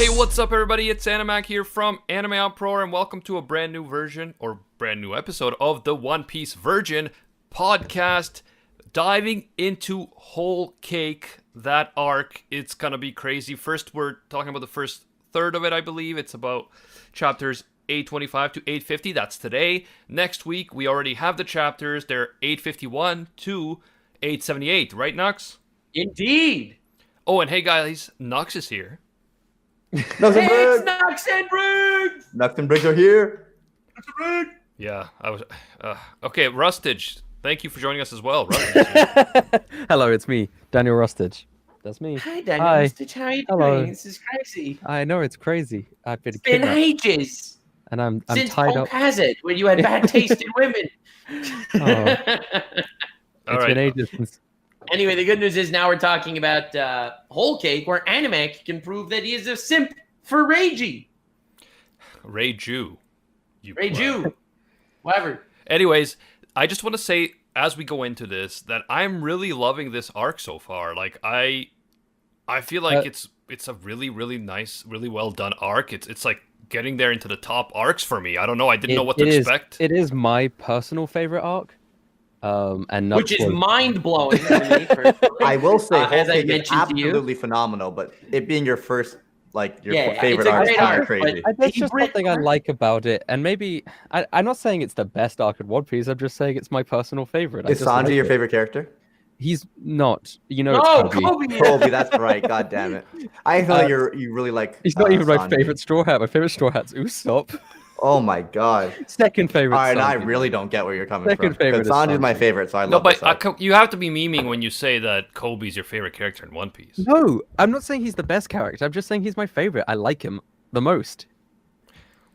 Hey, what's up, everybody? It's Animac here from Anime Uproar, and welcome to a brand new version, or brand new episode of the One Piece Virgin podcast. Diving into Whole Cake, that arc. It's gonna be crazy. First, we're talking about the first third of it, I believe. It's about chapters 825 to 850. That's today. Next week, we already have the chapters. They're 851 to 878, right, Nux? Indeed. Oh, and hey, guys, Nux is here. Nux and Briggs! It's Nux and Briggs! Nux and Briggs are here. Nux and Briggs! Yeah, I was... okay, Rustage, thank you for joining us as well. Hello, it's me, Daniel Rustage. That's me. Hi, Daniel Hi. Rustage. How are you Hello. doing? This is crazy. I know, it's crazy. I've been It's been kidnapped, ages. and I'm Since tied Hulk up. has it, when you had bad taste in women. All It's been ages since... Anyway, the good news is now we're talking about Whole Cake, where Animac can prove that he is a simp for Reiji. Reiju. Reiju. Whatever. Anyways, I just want to say, as we go into this, that I'm really loving this arc so far. Like, I feel like it's a really, really nice, really well done arc. It's like getting there into the top arcs for me. I don't know. I didn't know what to expect. It is my personal favorite arc. And not Which is mind-blowing to me, personally. I will say, as I Whole Cake is mentioned to you. absolutely phenomenal, but it being your first, like, your Yeah, favorite it's a arc is great kind arc, of crazy. That's He just bring- something I like about it, and maybe I'm not saying it's the best arc in One Piece. I'm just saying it's my personal favorite. Is Sanji your favorite character? He's not. You know, No, it's Kobe. Kobe. Kobe, that's right. God damn it. I thought you really like. He's not even my Sanji. favorite Straw Hat. My favorite Straw Hat's Usopp. Oh my god. Second favorite. All right, now I Sanji. really don't get where you're coming Second from. favorite Because is Sanji's my Sanji. favorite, so I No, love but this arc. you have to be memeing when you say that Kobe's your favorite character in One Piece. No, I'm not saying he's the best character. I'm just saying he's my favorite. I like him the most.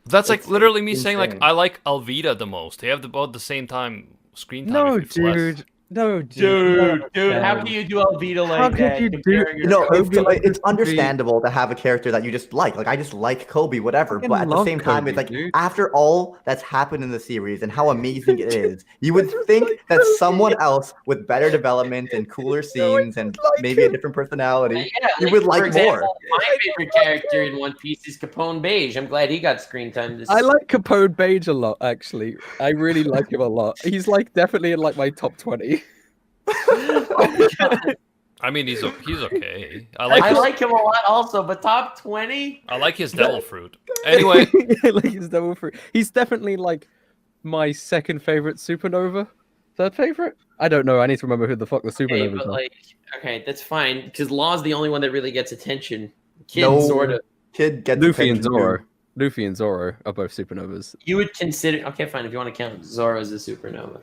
That's like It's literally me saying, like, insane. I like Alvida the most. They have about the same time screen time. No, if it's less. dude. No, dude. Dude, how can you do Alvida like How could that? you do- comparing You know, yourself- it's understandable to have a character that you just like. Like, I just like Kobe, whatever. Fucking But at the love same time, Kobe, it's like, dude. after all that's happened in the series and how amazing it is, you would think that someone else with better development and cooler scenes and maybe a different personality, Yeah, you would for like example, more. My favorite character in One Piece is Capone Bege. I'm glad he got screen time. I like Capone Bege a lot, actually. I really like him a lot. He's like definitely in like my top 20. I mean, he's okay. I I like like him a lot also, but top 20? I like his devil fruit. Anyway, like his double fruit. He's definitely like my second favorite supernova. Third favorite? I don't know. I need to remember who the fuck the Okay, supernovas but are. like, okay, that's fine because Law's the only one that really gets attention. Kid No. sort of. Kid gets Luffy and attention Zoro. too. Luffy and Zoro are both supernovas. You would consider okay, fine if you want to count Zoro as a supernova.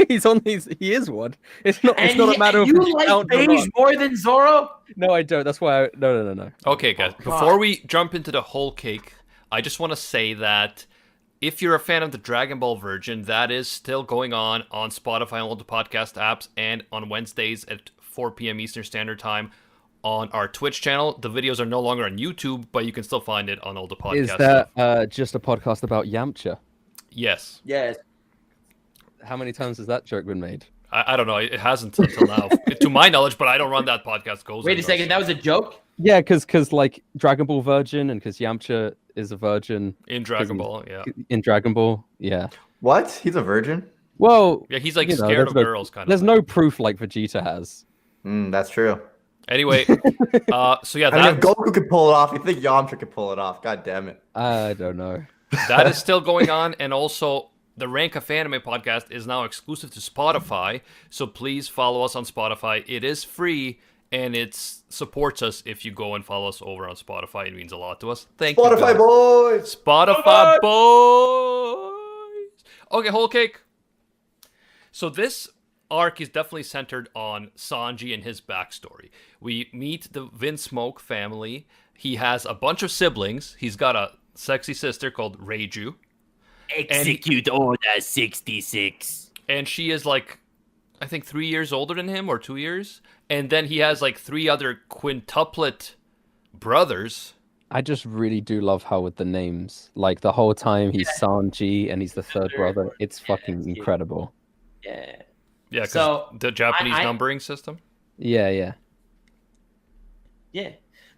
He is one. It's not a matter of you if like count or Bege not. more than Zoro? No, I don't. That's why no. okay, guys. God. Before we jump into the whole cake, I just want to say that if you're a fan of the Dragon Ball Virgin, that is still going on Spotify and all the podcast apps, and on Wednesdays at 4 p.m. Eastern Standard Time on our Twitch channel. The videos are no longer on YouTube, but you can still find it on all the podcasts. Is that just a podcast about Yamcha? Yes. Yes. How many times has that joke been made? I don't know. It hasn't until now, to my knowledge, but I don't run that podcast. Wait a second, that was a joke? Yeah, because like Dragon Ball Virgin, and because Yamcha is a virgin in Dragon Ball, yeah. in Dragon Ball. Yeah. What? He's a virgin? Well, Yeah, he's like you know, scared there's of no- girls, kind of. there's thing. no proof like Vegeta has. That's true. Anyway, so yeah, I mean, if that Goku could pull it off, you think Yamcha could pull it off. God damn it. I don't know. that is still going on, and also the Rank of Anime podcast is now exclusive to Spotify. So please follow us on Spotify. It is free, and it supports us if you go and follow us over on Spotify. It means a lot to us. Thank you. Spotify guys. boys! Spotify boys. Okay, whole cake. So this arc is definitely centered on Sanji and his backstory. We meet the Vinsmoke family. He has a bunch of siblings. He's got a sexy sister called Reiju, Execute Order 66. and she is like, I think 3 years older than him, or 2 years. And then he has like 3 other quintuplet brothers. I just really do love how with the names, like the whole time he's Sanji and he's the third brother. It's fucking that's cute. incredible. Yeah. Yeah, because So, the Japanese I- numbering system. Yeah. Yeah.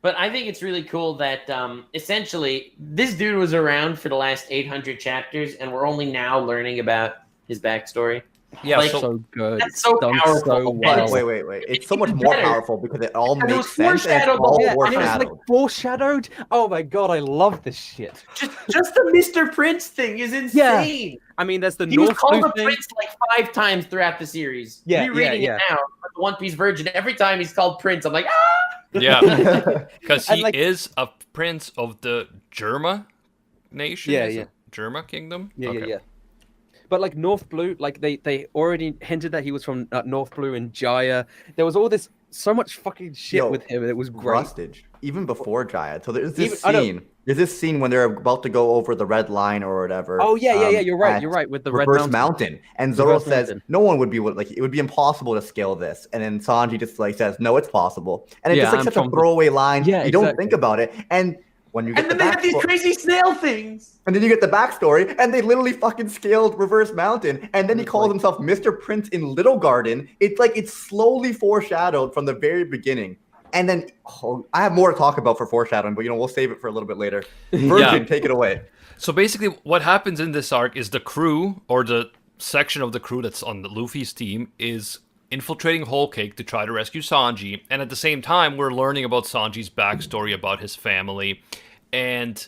But I think it's really cool that essentially this dude was around for the last 800 chapters, and we're only now learning about his backstory. Yeah, Like, So good. that's so Done powerful. so But well. wait. It's so much even more better. powerful because it all And it was makes sense and it's foreshadowed the all whole- Yeah, and it was foreshadowed. like foreshadowed. Oh my god, I love this shit. Just the Mr. Prince thing is insane. I mean, there's the He was North called Blue a thing. Prince like 5 times throughout the series. Yeah, Rereading yeah. it now, with the One Piece version, every time he's called Prince, I'm like, ah! Yeah, because And, he like- is a prince of the Germa nation. Yeah, is yeah. it Germa kingdom. Yeah, Okay. yeah. But like North Blue, like they already hinted that he was from North Blue and Jaya. There was all this so much fucking shit Yo, with him, and it was great. Rustage, even before Jaya. So there's this I know. scene. There's this scene when they're about to go over the red line or whatever. Oh yeah. You're right. at You're right with the Red Reverse Mountain. Mountain. And Zoro Reverse says Mountain. no one would be like it would be impossible to scale this. And then Sanji just like says no, it's possible. And it's Yeah, just like I'm such a from the- throwaway line. Yeah, you don't exactly. think about it. And when you get And then the they have these backstory, crazy snail things. and then you get the backstory, and they literally fucking scaled Reverse Mountain, and then he It's calls like- himself Mr. Prince in Little Garden. It's like it's slowly foreshadowed from the very beginning. And then I have more to talk about for foreshadowing, but we'll save it for a little bit later. Virgin, take it away. So basically, what happens in this arc is the crew, or the section of the crew that's on the Luffy's team, is infiltrating Whole Cake to try to rescue Sanji. And at the same time, we're learning about Sanji's backstory, about his family. And,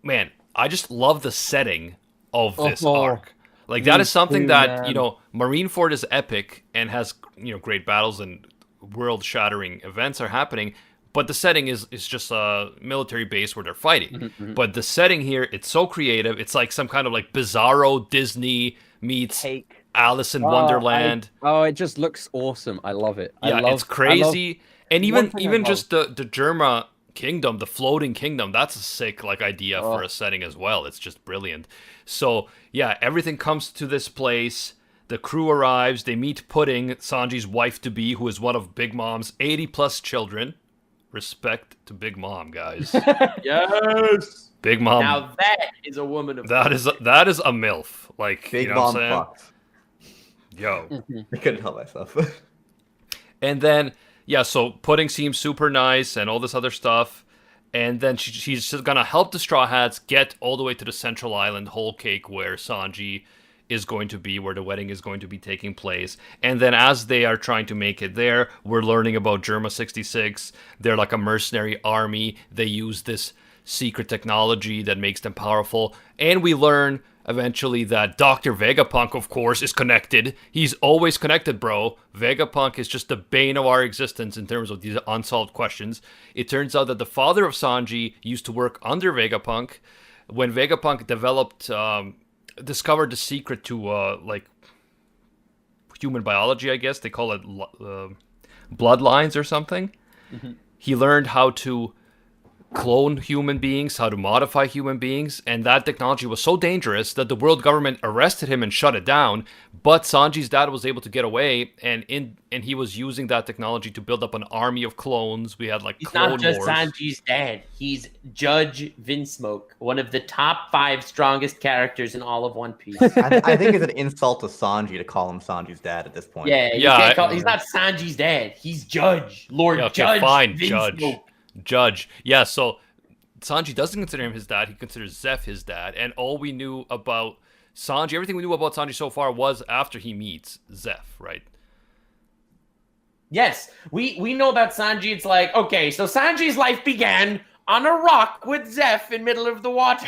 man, I just love the setting of this arc. Like, that me is something too, that, man. Marineford is epic and has, great battles and world-shattering events are happening. But the setting is just a military base where they're fighting. But the setting here, it's so creative. It's like some kind of like bizarro Disney meets Take. Alice in Wonderland. It just looks awesome. I love it. Yeah, it's crazy. And one thing I even love- just the Germa kingdom, the floating kingdom, that's a sick idea for Oh. a setting as well. It's just brilliant. So yeah, everything comes to this place. The crew arrives. They meet Pudding, Sanji's wife-to-be, who is one of Big Mom's 80-plus children. Respect to Big Mom, guys. Yes. Big Mom. Now that is a woman of that is a MILF. Like, Big you know Mom what I'm saying? fucks. Yo. I couldn't help myself. And then, yeah, so Pudding seems super nice and all this other stuff. And then she's just going to help the Straw Hats get all the way to the central island, Whole Cake, where Sanji is going to be, where the wedding is going to be taking place. And then as they are trying to make it there, we're learning about Germa 66. They're like a mercenary army. They use this secret technology that makes them powerful. And we learn eventually that Dr. Vegapunk, of course, is connected. He's always connected, bro. Vegapunk is just the bane of our existence in terms of these unsolved questions. It turns out that the father of Sanji used to work under Vegapunk. When Vegapunk discovered the secret to like human biology, I guess they call it bloodlines or something. He learned how to clone human beings, how to modify human beings, and that technology was so dangerous that the world government arrested him and shut it down. But Sanji's dad was able to get away, and he was using that technology to build up an army of clones. We had like He's clone not just wars. Sanji's dad. He's Judge Vinsmoke, one of the top 5 strongest characters in all of One Piece. I think it's an insult to Sanji to call him Sanji's dad at this point. Yeah, you Yeah, can't call, he's not Sanji's dad. He's Judge, Lord Yeah, okay, Judge fine, Vinsmoke. Judge. Yeah, so Sanji doesn't consider him his dad. He considers Zeph his dad. And all we knew about Sanji, everything we knew about Sanji so far was after he meets Zeph, right? Yes, we know about Sanji. It's like, okay, so Sanji's life began on a rock with Zeph in middle of the water.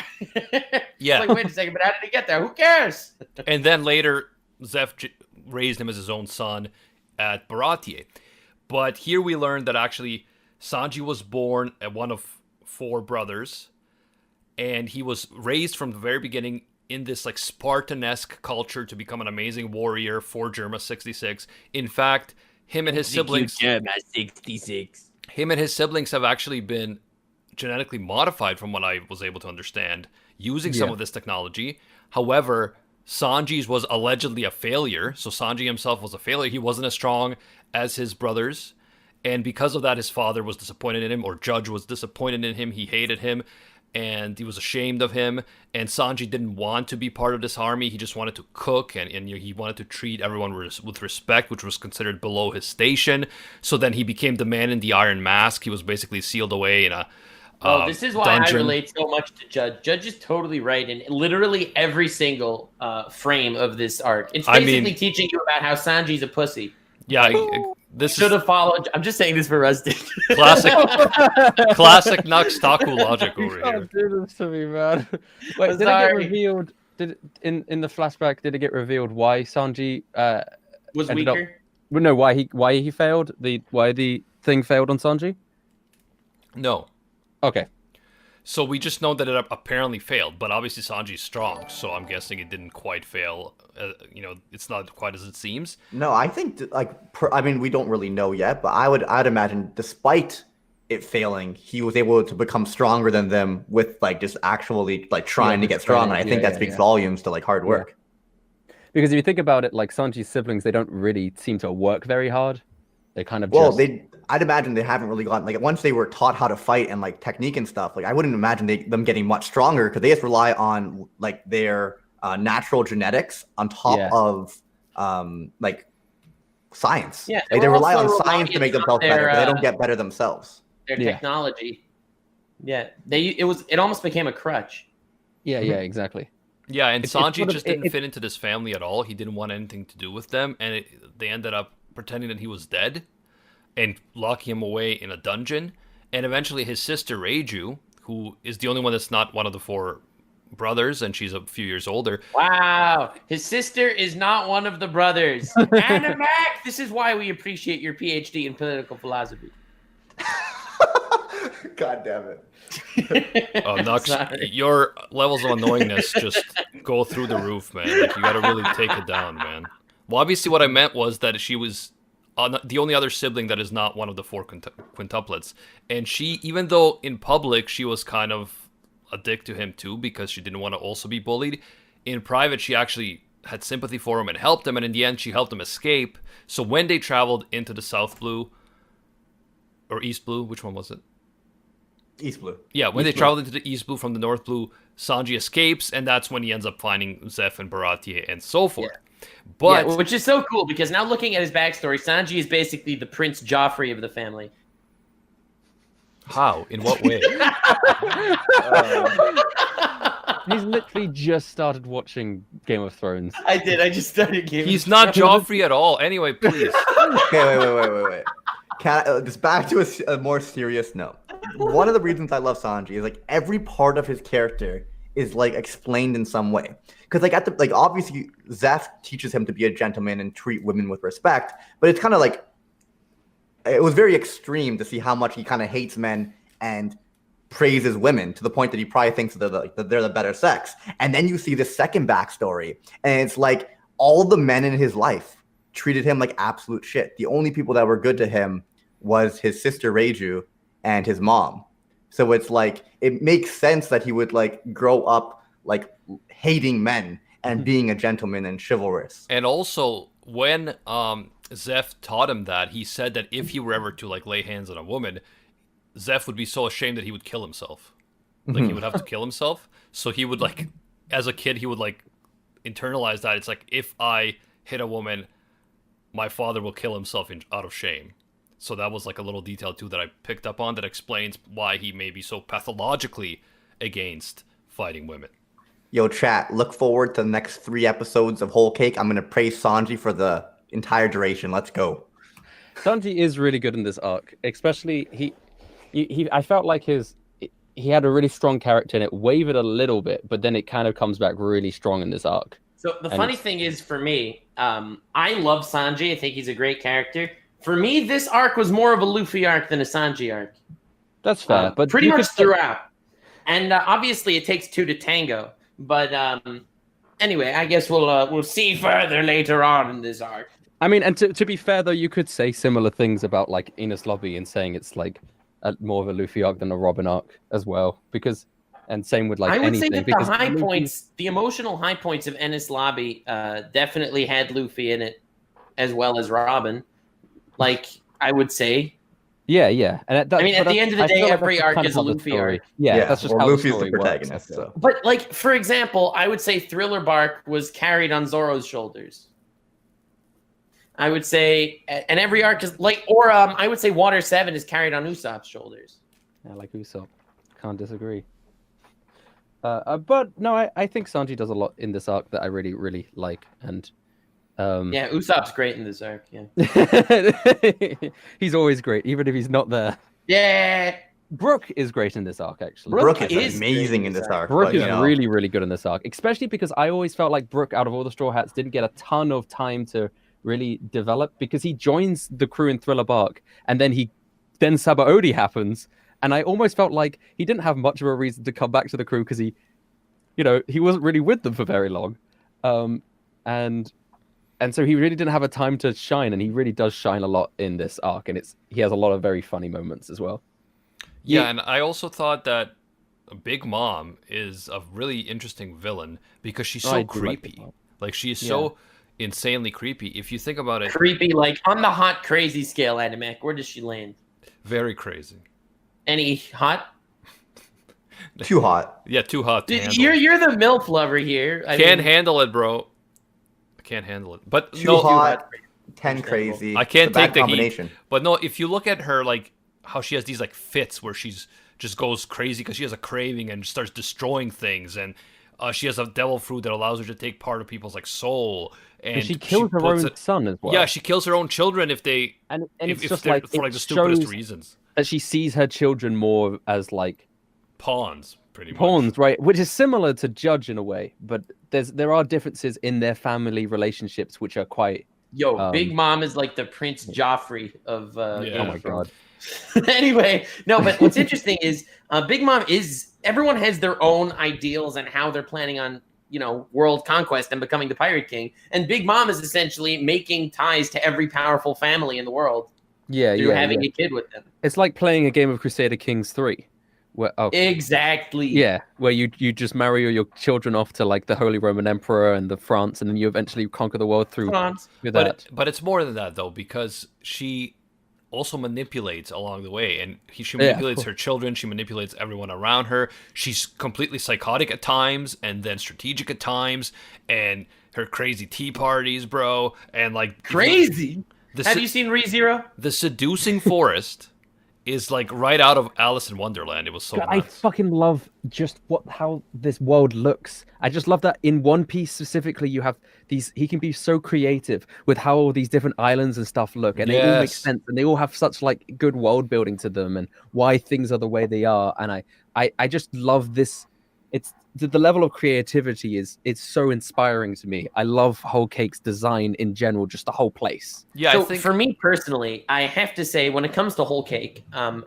Yeah. It's like, wait a second, but how did he get there? Who cares? And then later, Zeph raised him as his own son at Baratie. But here we learned that actually Sanji was born at one of 4 brothers, and he was raised from the very beginning in this like Spartan-esque culture to become an amazing warrior for Germa 66. In fact, him and his siblings have actually been genetically modified from what I was able to understand using some of this technology. However, Sanji's was allegedly a failure. So Sanji himself was a failure. He wasn't as strong as his brothers. And because of that, his father was disappointed in him, or Judge was disappointed in him. He hated him. and he was ashamed of him. And Sanji didn't want to be part of this army. He just wanted to cook, and he wanted to treat everyone with respect, which was considered below his station. So then he became the man in the iron mask. He was basically sealed away in a this is why dungeon. I relate so much to Judge. Judge is totally right in literally every single frame of this arc. It's basically teaching you about how Sanji's a pussy. Yeah, this should have followed. I'm just saying this for Rustage. Classic Noxtaku logic over here. Don't do this to me, man. Wait, did it get revealed? In the flashback? Did it get revealed why Sanji was weaker? No, why he failed? Why the thing failed on Sanji? No. Okay. So we just know that it apparently failed, but obviously Sanji's strong, so I'm guessing it didn't quite fail. It's not quite as it seems. No, I think we don't really know yet, but I'd imagine despite it failing, he was able to become stronger than them with just actually trying to get strong, and I think that speaks volumes to hard work. Yeah. Because if you think about it, Sanji's siblings, they don't really seem to work very hard. They kind of I'd imagine they haven't really gotten once they were taught how to fight and technique and stuff. I wouldn't imagine them getting much stronger because they just rely on their natural genetics on top of science. Yeah, they rely on science to make themselves better, but they don't get better themselves. Their technology. Yeah, it almost became a crutch. Yeah, exactly. Yeah, and Sanji just didn't fit into this family at all. He didn't want anything to do with them, and they ended up pretending that he was dead and locking him away in a dungeon. And eventually his sister Reiju, who is the only one that's not one of the 4 brothers, and she's a few years older. Wow, his sister is not one of the brothers. Animac, this is why we appreciate your PhD in political philosophy. God damn it. Oh, Nux, your levels of annoyingness just go through the roof, man. You gotta really take it down, man. Well, obviously what I meant was that she was the only other sibling that is not one of the 4 quintuplets. And she, even though in public she was kind of a dick to him too because she didn't want to also be bullied, in private she actually had sympathy for him and helped him, and in the end she helped him escape. So when they traveled into the South Blue, or East Blue, which one was it? East Blue. Yeah, when they traveled into the East Blue from the North Blue, Sanji escapes, and that's when he ends up finding Zeph and Baratie and so forth. Yeah. But which is so cool because now looking at his backstory, Sanji is basically the Prince Joffrey of the family. How? In what way? He's literally just started watching Game of Thrones. I did. I just started Game of Thrones. He's not Joffrey at all. Anyway, please. Okay, wait. Just back to a more serious note. One of the reasons I love Sanji is every part of his character is explained in some way. Because obviously Zeph teaches him to be a gentleman and treat women with respect, but it's kind of it was very extreme to see how much he kind of hates men and praises women to the point that he probably thinks that they're the better sex. And then you see the second backstory, and it's all the men in his life treated him like absolute shit. The only people that were good to him was his sister Reiju and his mom. So it's it makes sense that he would grow up hating men and being a gentleman and chivalrous. And also, when Zeph taught him that, he said that if he were ever to lay hands on a woman, Zeph would be so ashamed that he would kill himself. He would have to kill himself. So he would as a kid, he would internalize that. It's if I hit a woman, my father will kill himself out of shame. So that was a little detail too that I picked up on that explains why he may be so pathologically against fighting women. Yo, chat, look forward to the next 3 episodes of Whole Cake. I'm going to praise Sanji for the entire duration. Let's go. Sanji is really good in this arc. Especially, I felt like he had a really strong character and it wavered a little bit, but then it kind of comes back really strong in this arc. So the funny thing is, for me, I love Sanji. I think he's a great character. For me, this arc was more of a Luffy arc than a Sanji arc. That's fair, but pretty much throughout. And obviously, it takes 2 to tango. But anyway, I guess we'll see further later on in this arc. I mean, and to be fair though, you could say similar things about Enies Lobby and saying it's more of a Luffy arc than a Robin arc as well. Because, and same with I would anything. say that the high points, the emotional high points of Enies Lobby, definitely had Luffy in it, as well as Robin. I would say, Yeah, yeah. And I mean, at the end of the I day, feel like every that's arc kind is of a how the Luffy story- arc. Yeah, that's just well, how Luffy's the the story protagonist, works, I feel. so. But like, for example, I would say Thriller Bark was carried on Zoro's shoulders. I would say, and every arc is like, or I would say Water 7 is carried on Usopp's shoulders. Yeah, like Usopp. Can't disagree. But no, I think Sanji does a lot in this arc that I really, really like, and Yeah, Usopp's great in this arc. Yeah, he's always great, even if he's not there. yeah. Brook is great in this arc, actually. Brook is is amazing in this arc. Brook but, is you know, really, really good in this arc, especially because I always felt like Brook, out of all the Straw Hats, didn't get a ton of time to really develop because he joins the crew in Thriller Bark, and then Sabaody happens, and I almost felt like he didn't have much of a reason to come back to the crew because he wasn't really with them for very long, and so he really didn't have a time to shine, and he really does shine a lot in this arc, and he has a lot of very funny moments as well. Yeah, and I also thought that Big Mom is a really interesting villain because she's so creepy. Like she is so insanely creepy. If you think about it, Creepy, like on the hot crazy scale, Animac. Where does she land? very crazy. Any hot? too hot. Yeah, too hot to handle. You're the MILF lover here. Can't handle it, bro. I can't handle it. But Too no, hot, 10 crazy. I can't It's a bad take the combination. heat. But no, if you look at her, like how she has these like fits where she's just goes crazy because she has a craving and starts destroying things, and she has a devil fruit that allows her to take part of people's like soul, and she kills her own son as well. Yeah, she kills her own children if they and it's if just they're like for like the stupidest reasons. That she sees her children more as like Pawns, pretty much. pawns, right? Which is similar to Judge in a way, but there are differences in their family relationships which are quite. Big Mom is like the Prince Joffrey of. Yeah. Oh my god. Anyway, no, but what's interesting is Big Mom is everyone has their own ideals and how they're planning on world conquest and becoming the Pirate King, and Big Mom is essentially making ties to every powerful family in the world. Through having a kid with them. It's like playing a game of Crusader Kings 3. Exactly. Yeah, where you just marry your children off to like the Holy Roman Emperor and the France, and then you eventually conquer the world through France. But it's more than that though, because she also manipulates along the way, and she manipulates her children, she manipulates everyone around her. She's completely psychotic at times and then strategic at times, and her crazy tea parties, bro, and like crazy. Have you seen ReZero? The seducing forest is like right out of Alice in Wonderland. It was so I fucking love just how this world looks. I just love that in One Piece specifically, you have these. He can be so creative with how all these different islands and stuff look, and they all make sense, and they all have such like good world building to them, and why things are the way they are. And I just love this. It's the level of creativity it's so inspiring to me. I love Whole Cake's design in general, just the whole place. Yeah, so I think for me personally, I have to say when it comes to Whole Cake,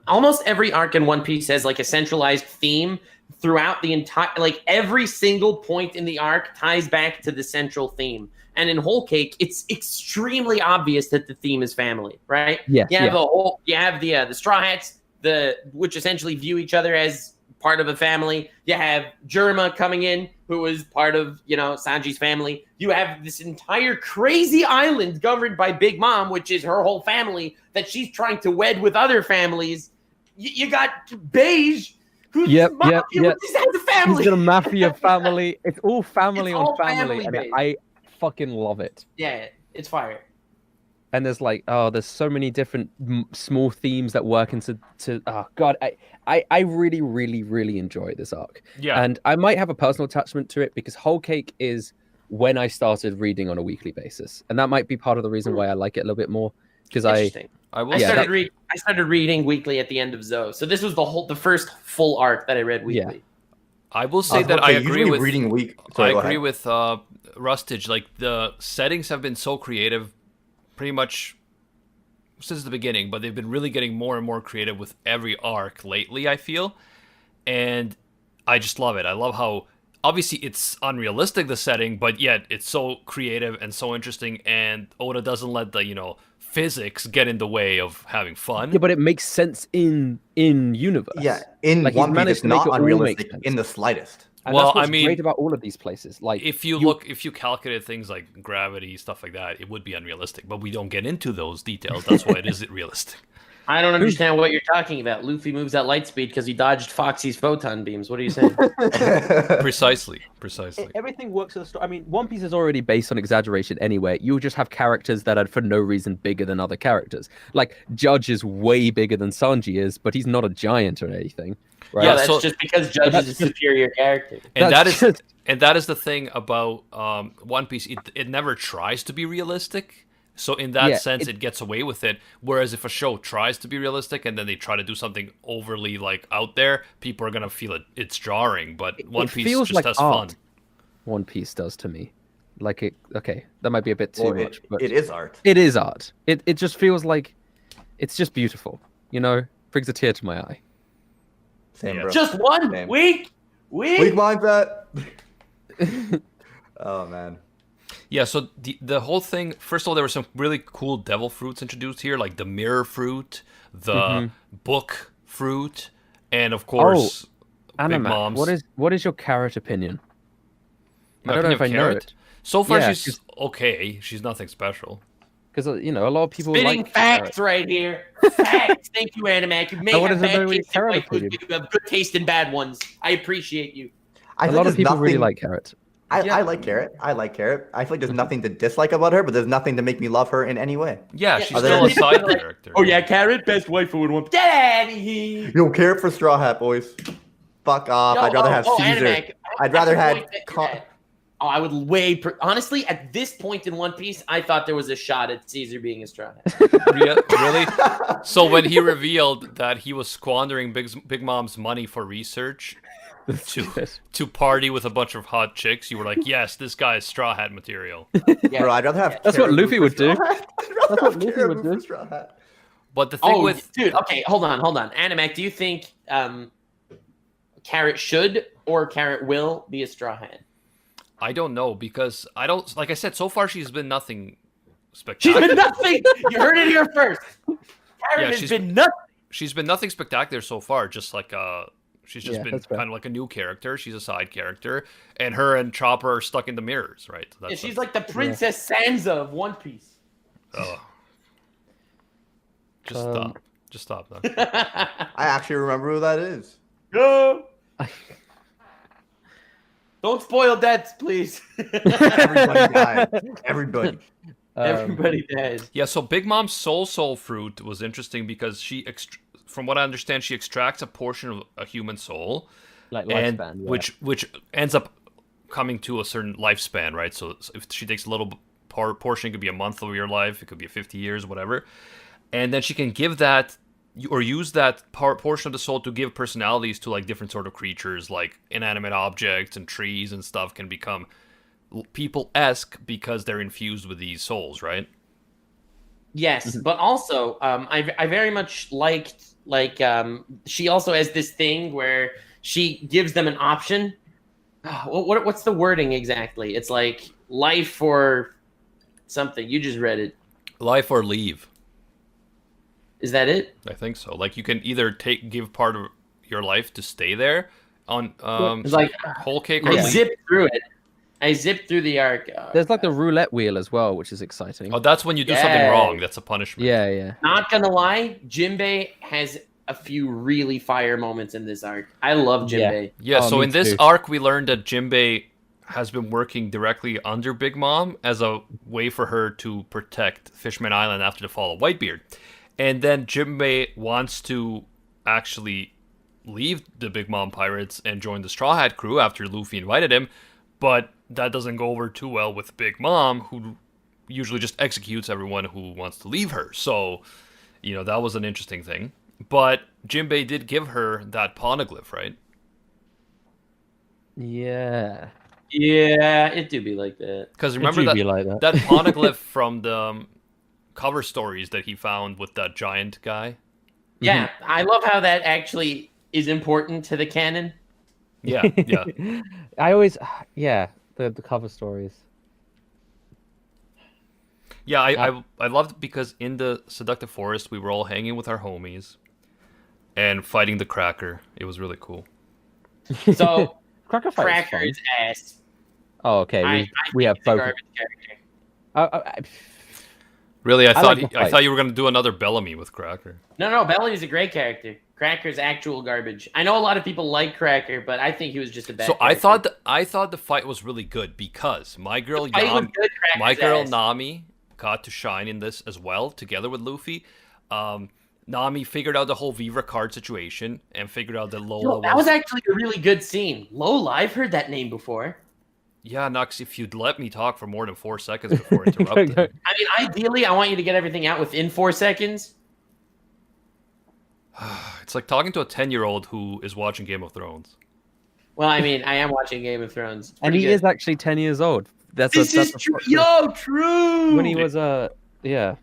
almost every arc in One Piece has like a centralized theme throughout the entire, like every single point in the arc ties back to the central theme. And in Whole Cake, it's extremely obvious that the theme is family, right? Yeah. You have the Straw Hats, which essentially view each other as part of a family. You have Germa coming in, who is part of, Sanji's family. You have this entire crazy island governed by Big Mom, which is her whole family that she's trying to wed with other families. You got Beige, who's mafia with his other family. He's got a mafia family. It's all family It's on all family, family and I fucking love it. Yeah, it's fire. And there's there's so many different small themes that work into oh god, I really, really, really enjoy this arc. Yeah. And I might have a personal attachment to it because Whole Cake is when I started reading on a weekly basis, and that might be part of the reason why I like it a little bit more. Because I started reading weekly at the end of Zoe, so this was the first full arc that I read weekly. Yeah. I will say that I agree with reading week. I agree with Rustage. Like the settings have been so creative, pretty much since the beginning, but they've been really getting more and more creative with every arc lately, I feel. And I just love it. I love how obviously it's unrealistic, the setting, but yet it's so creative and so interesting, and Oda doesn't let the physics get in the way of having fun. Yeah, but it makes sense in universe. Yeah, in like, One Piece, it's not unrealistic in the slightest. And that's what's great about all of these places. Like if you calculate things like gravity, stuff like that, it would be unrealistic. But we don't get into those details. That's why it isn't realistic. I don't understand what you're talking about. Luffy moves at light speed because he dodged Foxy's photon beams. What are you saying? Precisely. Everything works in the story. I mean, One Piece is already based on exaggeration anyway. You just have characters that are for no reason bigger than other characters. Like Judge is way bigger than Sanji is, but he's not a giant or anything. Right? Yeah, Yeah, that's so- just because Judge is a superior character. And That's that is the thing about One Piece. It never tries to be realistic. So in that sense, it gets away with it. Whereas if a show tries to be realistic and then they try to do something overly like out there, people are gonna feel it's jarring. But One Piece feels just like has art. fun. One Piece does to me. Like it. Okay, that might be a bit too much, but it is art. it is art. It just feels like it's just beautiful. You know, brings a tear to my eye. Same, Yeah. bro. Just one Same. week. Weak mindset. Oh man. Yeah, so the whole thing. First of all, there were some really cool devil fruits introduced here, like the mirror fruit, the book fruit, and of course, Big Animac, Mom's. what is your carrot opinion? My I don't know opinion if I of know Carrot? it. So far, Yeah, she's okay. She's nothing special. Because you know a lot of people Spitting like facts right here. Facts. Thank you, Animac. You may I wanted have to bad know your taste in carrot white foods, opinion. but you have good taste in bad ones. I appreciate you. I a feel lot like of people there's really nothing- like carrot. I like Carrot. I like Carrot. I feel like there's nothing to dislike about her, but there's nothing to make me love her in any way. Yeah, Yeah, she's other still than- a side character. Oh yeah, Carrot, best waifu in one. Get out of here. Yo, Carrot for Straw Hat, boys. Fuck off. I'd rather have Caesar. Animac. I'd rather That's a have. point that- Oh, I would honestly, at this point in One Piece, I thought there was a shot at Caesar being a straw hat. Really? So when he revealed that he was squandering Big Mom's money for research to party with a bunch of hot chicks, you were like, yes, this guy is Straw Hat material. Yeah. Bro, I'd rather have. That's what Carrot Luffy for would do. Straw Hat. I'd rather That's what have Luffy Carrot would for do. Straw Hat. But the thing with dude, okay, hold on. Animac, do you think Carrot should or Carrot will be a straw hat? I don't know, because I don't, like I said, so far she's been nothing She's spectacular. been nothing. You heard it here first. Carrot has she's- been nothing. She's been nothing spectacular so far. Just like she's just Yeah, been that's fair. kind of like a new character. She's a side character, and her and Chopper are stuck in the mirrors, right? So Yeah, she's like the Princess Sansa of One Piece. oh. Just Um, stop. Just stop. Though. I actually remember who that is. No. Don't spoil deaths, please. Everybody died. Everybody. Everybody died. Yeah. So Big Mom's soul fruit was interesting because from what I understand, she extracts a portion of a human soul, Like and lifespan, yeah. which ends up coming to a certain lifespan, right? So if she takes a little portion, it could be a month of your life, it could be 50 years, whatever, and then she can give that or use that portion of the soul to give personalities to like different sort of creatures, like inanimate objects and trees and stuff can become people-esque because they're infused with these souls, right? Yes, but also I very much liked she also has this thing where she gives them an option. What's the wording exactly? It's like life or something. You just read it. Life or leave. Is that it? I think so. Like you can either give part of your life to stay there on It's like whole cake or I leave. zipped through it. I zipped through the arc. There's like the roulette wheel as well, which is exciting. Oh, that's when you do something Yeah. wrong. That's a punishment. Yeah. Not gonna lie, Jinbei has a few really fire moments in this arc. I love Jinbei. Yeah, Oh, so me in this too. arc, we learned that Jinbei has been working directly under Big Mom as a way for her to protect Fishman Island after the fall of Whitebeard. And then Jinbei wants to actually leave the Big Mom pirates and join the Straw Hat crew after Luffy invited him, but that doesn't go over too well with Big Mom, who usually just executes everyone who wants to leave her. So, that was an interesting thing. But Jinbei did give her that poneglyph, right? Yeah. Yeah, it do be like that. Because It remember do that be like that. that poneglyph from the cover stories that he found with that giant guy? Yeah, I love how that actually is important to the canon. Yeah, yeah. I always, the cover stories. Yeah, I loved it because in the seductive forest, we were all hanging with our homies and fighting the Cracker. It was really cool. So Cracker Fight is Cracker fun. is ass. Oh, okay. I We have think he's a both. garbage character. Really, I like the I fight. thought you were gonna do another Bellamy with Cracker. No, Bellamy's a great character. Cracker's actual garbage. I know a lot of people like Cracker, but I think he was just a bad. So character. I thought the fight was really good because my girl Fight was good, my Cracker's girl ass. Nami got to shine in this as well, together with Luffy. Nami figured out the whole Vivre card situation and figured out that Lola Yo, that was actually a really good scene. Lola, I've heard that name before. Yeah, Nux, if you'd let me talk for more than 4 seconds before interrupting. Go. I mean, ideally, I want you to get everything out within 4 seconds. It's like talking to a 10-year-old who is watching Game of Thrones. Well, I mean, I am watching Game of Thrones. It's And pretty he good. is actually 10 years old. That's This is true. Yo, true. When he was yeah.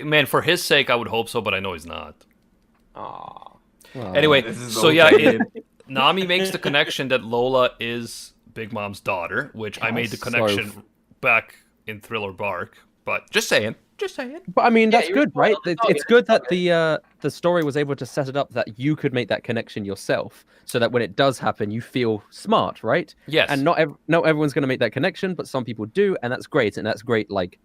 Man, for his sake, I would hope so, but I know he's not. Aw. Well, Anyway, This is so yeah, okay. Nami makes the connection that Lola is Big Mom's daughter, which I made the So connection back in Thriller Bark. But just saying. But I mean, Yeah, that's you're good, right? right. It's good that the story was able to set it up that you could make that connection yourself, so that when it does happen, you feel smart, right? Yes. And not everyone's going to make that connection, but some people do, and that's great. And that's great. Like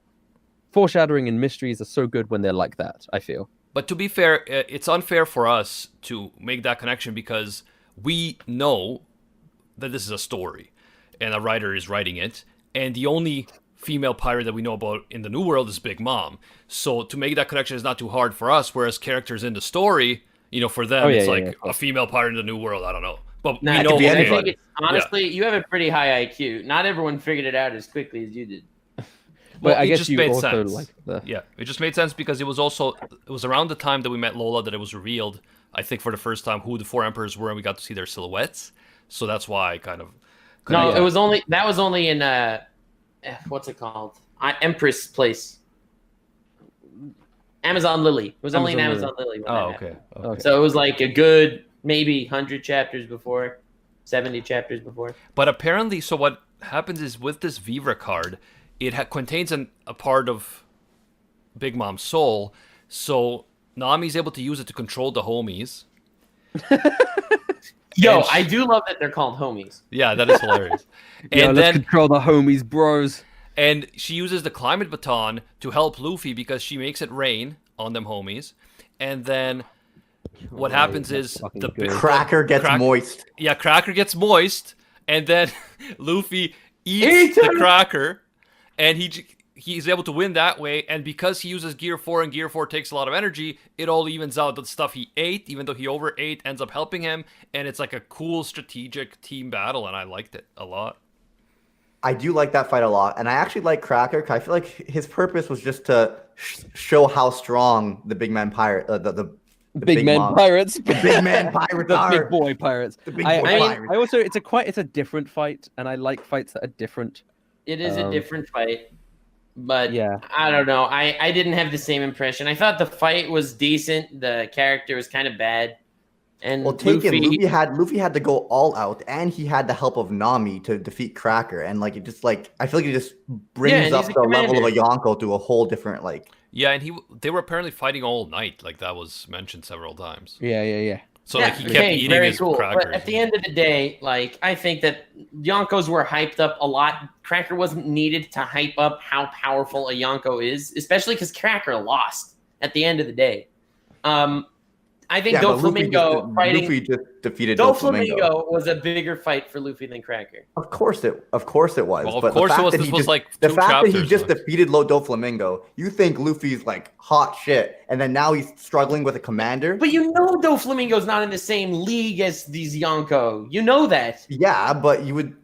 foreshadowing and mysteries are so good when they're like that. I feel. But to be fair, it's unfair for us to make that connection because we know that this is a story and a writer is writing it, and the only female pirate that we know about in the New World is Big Mom. So to make that connection is not too hard for us, whereas characters in the story, for them, it's like a female pirate in the New World. I don't know. But Nah, we know be I anybody. think it's, honestly, you have a pretty high IQ. Not everyone figured it out as quickly as you did. But I it guess just you made also sense. like the. Yeah, it just made sense because it was around the time that we met Lola that it was revealed, I think for the first time, who the 4 emperors were, and we got to see their silhouettes. So that's why I kind of. No, Yeah. it was only in what's it called? Empress Place. Amazon Lily. It was only in Amazon Amazon Lily. When Oh, that okay. happened. Okay. So it was like a good maybe 100 chapters before, 70 chapters before. But apparently, so what happens is with this Vivre card, it contains a part of Big Mom's soul. So Nami's able to use it to control the homies. Yo, And I do love that they're called homies. Yeah, that is hilarious. Yo, And let's then control the homies, bros. and she uses the climate baton to help Luffy because she makes it rain on them homies. And then what Right, happens that's is fucking the good. Cracker gets moist. Yeah, Cracker gets moist, and then Luffy eats Eat the him! Cracker, and he's able to win that way. And because he uses Gear 4, and Gear 4 takes a lot of energy, it all evens out. The stuff he ate, even though he overate, ends up helping him, and it's like a cool strategic team battle, and I liked it a lot. I do like that fight a lot, and I actually like Cracker. 'Cause I feel like his purpose was just to show how strong the big man pirate, the Big man mom- pirates. the big man pirates The are. big boy pirates. The big I, boy I, pirates. I also it's a different fight, and I like fights that are different. It is a Um, different fight. But Yeah. I don't know. I didn't have the same impression. I thought the fight was decent. The character was kind of bad. And Well, taken Luffy, Luffy had to go all out, and he had the help of Nami to defeat Cracker, and like it just like I feel like it just brings and up he's the a level of a commander. Yonko to a whole different like. Yeah, and they were apparently fighting all night, like that was mentioned several times. Yeah. So yeah, like he kept okay, eating very his cool. crackers. But at the end of the day, like I think that Yonkos were hyped up a lot. Cracker wasn't needed to hype up how powerful a Yonko is, especially because Cracker lost at the end of the day. I think Doflamingo fighting Luffy just defeated Doflamingo Doflamingo. was a bigger fight for Luffy than Cracker. Of course it was. Well, of but course the it fact was. that This he was just, like the 2 fact that he chapters, just like- defeated Doflamingo. You think Luffy's like hot shit, and then now he's struggling with a commander. But you know Doflamingo's not in the same league as these Yonko. You know that. Yeah, but you would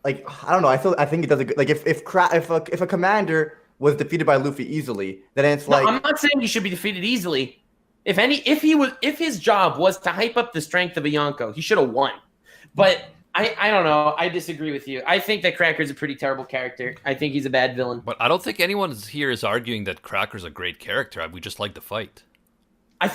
like I don't know. I think it does a good like if a commander was defeated by Luffy easily, then it's No, like I'm not saying he should be defeated easily. If his job was to hype up the strength of a Yonko, he should have won. But I don't know. I disagree with you. I think that Cracker's a pretty terrible character. I think he's a bad villain. But I don't think anyone here is arguing that Cracker's a great character. We just like the fight. I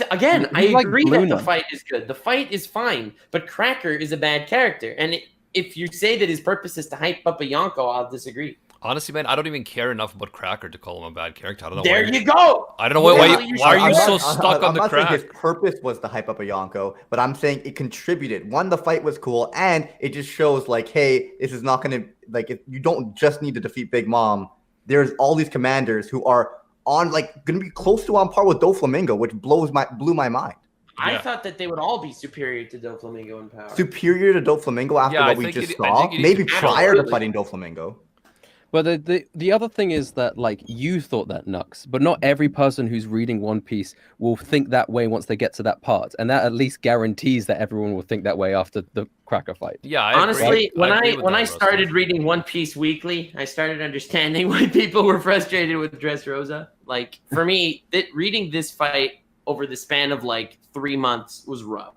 You like agree that the Luna. fight is good. The fight is fine, but Cracker is a bad character. And if you say that his purpose is to hype up a Yonko, I'll disagree. Honestly, man, I don't even care enough about Cracker to call him a bad character. I don't know. There why you go. I don't know why. Yeah, Why are you I'm so not- stuck on I'm the not saying crack? his purpose was to hype up a Yonko, but I'm saying it contributed. One, the fight was cool, and it just shows like, hey, this is not gonna like you don't just need to defeat Big Mom. There's all these commanders who are gonna be close to on par with Doflamingo, which blew my mind. I thought that they would all be superior to Doflamingo in power. Superior to Doflamingo after what we just saw, maybe prior to fighting Doflamingo. But the other thing is that like you thought that, Nux, but not every person who's reading One Piece will think that way once they get to that part, and that at least guarantees that everyone will think that way after the Cracker fight. Yeah, honestly, when I started reading One Piece weekly, I started understanding why people were frustrated with Dressrosa. Like for me, reading this fight over the span of like 3 months was rough.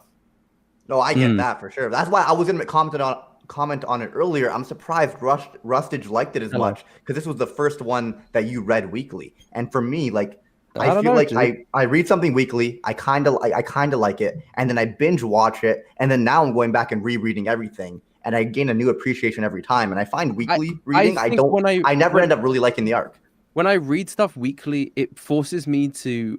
No, I get that for sure. That's why I was gonna comment on it earlier. I'm surprised Rustage liked it as much because this was the first one that you read weekly. And for me, like I feel like I read something weekly, I kind of like it, and then I binge watch it, and then now I'm going back and rereading everything, and I gain a new appreciation every time. And I find weekly reading, I never end up really liking the arc. When I read stuff weekly, it forces me to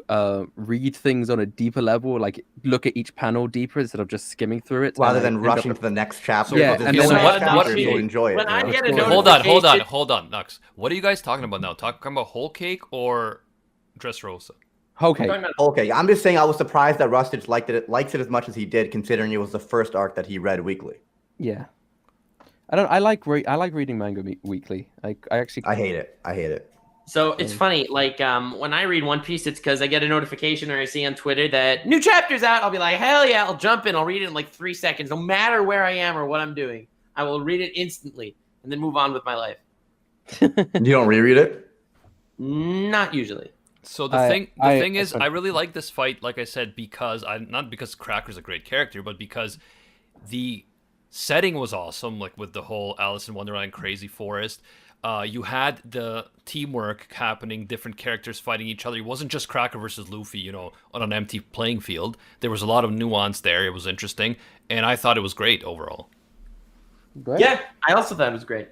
read things on a deeper level, like look at each panel deeper instead of just skimming through it. Rather than rushing to the next chapter. Yeah, and then you'll enjoy it. When I get a hold on, Nux. What are you guys talking about now? Talking about Whole Cake or Dressrosa? Whole Cake. Okay, I'm just saying I was surprised that Rustage likes it as much as he did, considering it was the first arc that he read weekly. Yeah. I like reading manga weekly. I hate it. So it's funny, like when I read One Piece, it's because I get a notification or I see on Twitter that new chapter's out. I'll be like, hell yeah, I'll jump in. I'll read it in like 3 seconds, no matter where I am or what I'm doing. I will read it instantly and then move on with my life. You don't reread it? Not usually. So the thing is, I really like this fight, like I said, not because Cracker's a great character, but because the setting was awesome, like with the whole Alice in Wonderland crazy forest. You had the teamwork happening, different characters fighting each other. It wasn't just Cracker versus Luffy, on an empty playing field. There was a lot of nuance there. It was interesting, and I thought it was great overall. Great. Yeah, I also thought it was great.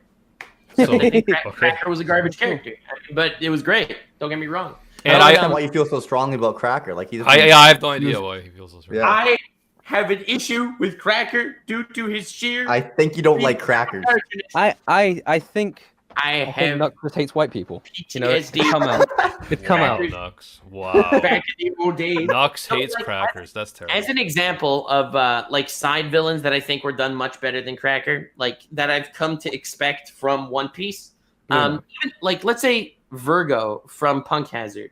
So, I think Cracker was a garbage character, but it was great. Don't get me wrong. And I understand why you feel so strongly about Cracker. Like I have no idea why he feels so strongly. Yeah. I have an issue with Cracker due to his sheer. I think you don't like crackers. I think. I think Nux just hates white people. PTSD. It's come out. Nux. Wow. Back in the old days. Nux hates crackers. That's terrible. As an example of like side villains that I think were done much better than Cracker, like that I've come to expect from One Piece. Like let's say Virgo from Punk Hazard,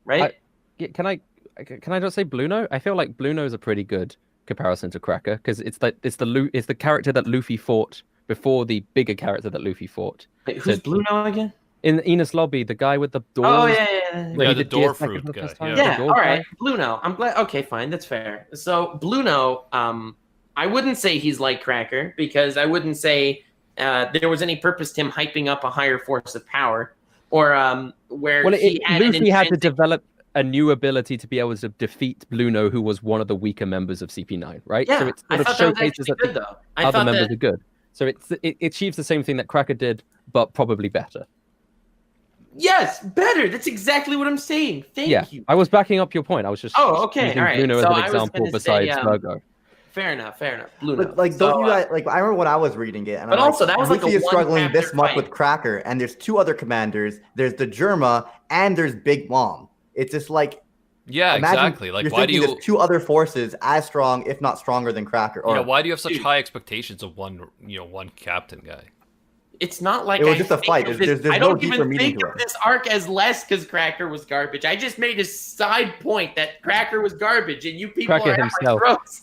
right? Can I just say Blue Note? I feel like Blue Note is a pretty good comparison to Cracker because it's the character that Luffy fought before the bigger character that Luffy fought. Wait, who's Blue Note again? In Enos Lobby, the guy with the door. Oh yeah. Yeah, the door fruit guy. Yeah, all right. Blue Note. I'm glad. Okay, fine, that's fair. So Blue Note, I wouldn't say he's like Cracker because I wouldn't say there was any purpose to him hyping up a higher force of power, or where Luffy had to develop a new ability to be able to defeat Blue Note, who was one of the weaker members of CP9, right? Yeah, so it sort of showcases that good, though. other members are good. So it achieves the same thing that Cracker did, but probably better. Yes, better. That's exactly what I'm saying. Thank you. I was backing up your point. I was just okay, using all right. Blue Note So as an example besides Virgo. Fair enough. Blue Note. Like, don't you guys, like, I remember when I was reading it, and but also that was like Luffy is struggling this much fight with Cracker, and there's 2 other commanders. There's the Germa, and there's Big Mom. It's just like. Yeah, exactly. Like, why do you? There's 2 other forces as strong, if not stronger, than Cracker. Or, why do you have such high expectations of one captain guy? It's not like it was just a fight. There's no deeper meaning to it. I don't even think of this arc as less because Cracker was garbage. I just made a side point that Cracker was garbage, and you people Cracker are himself.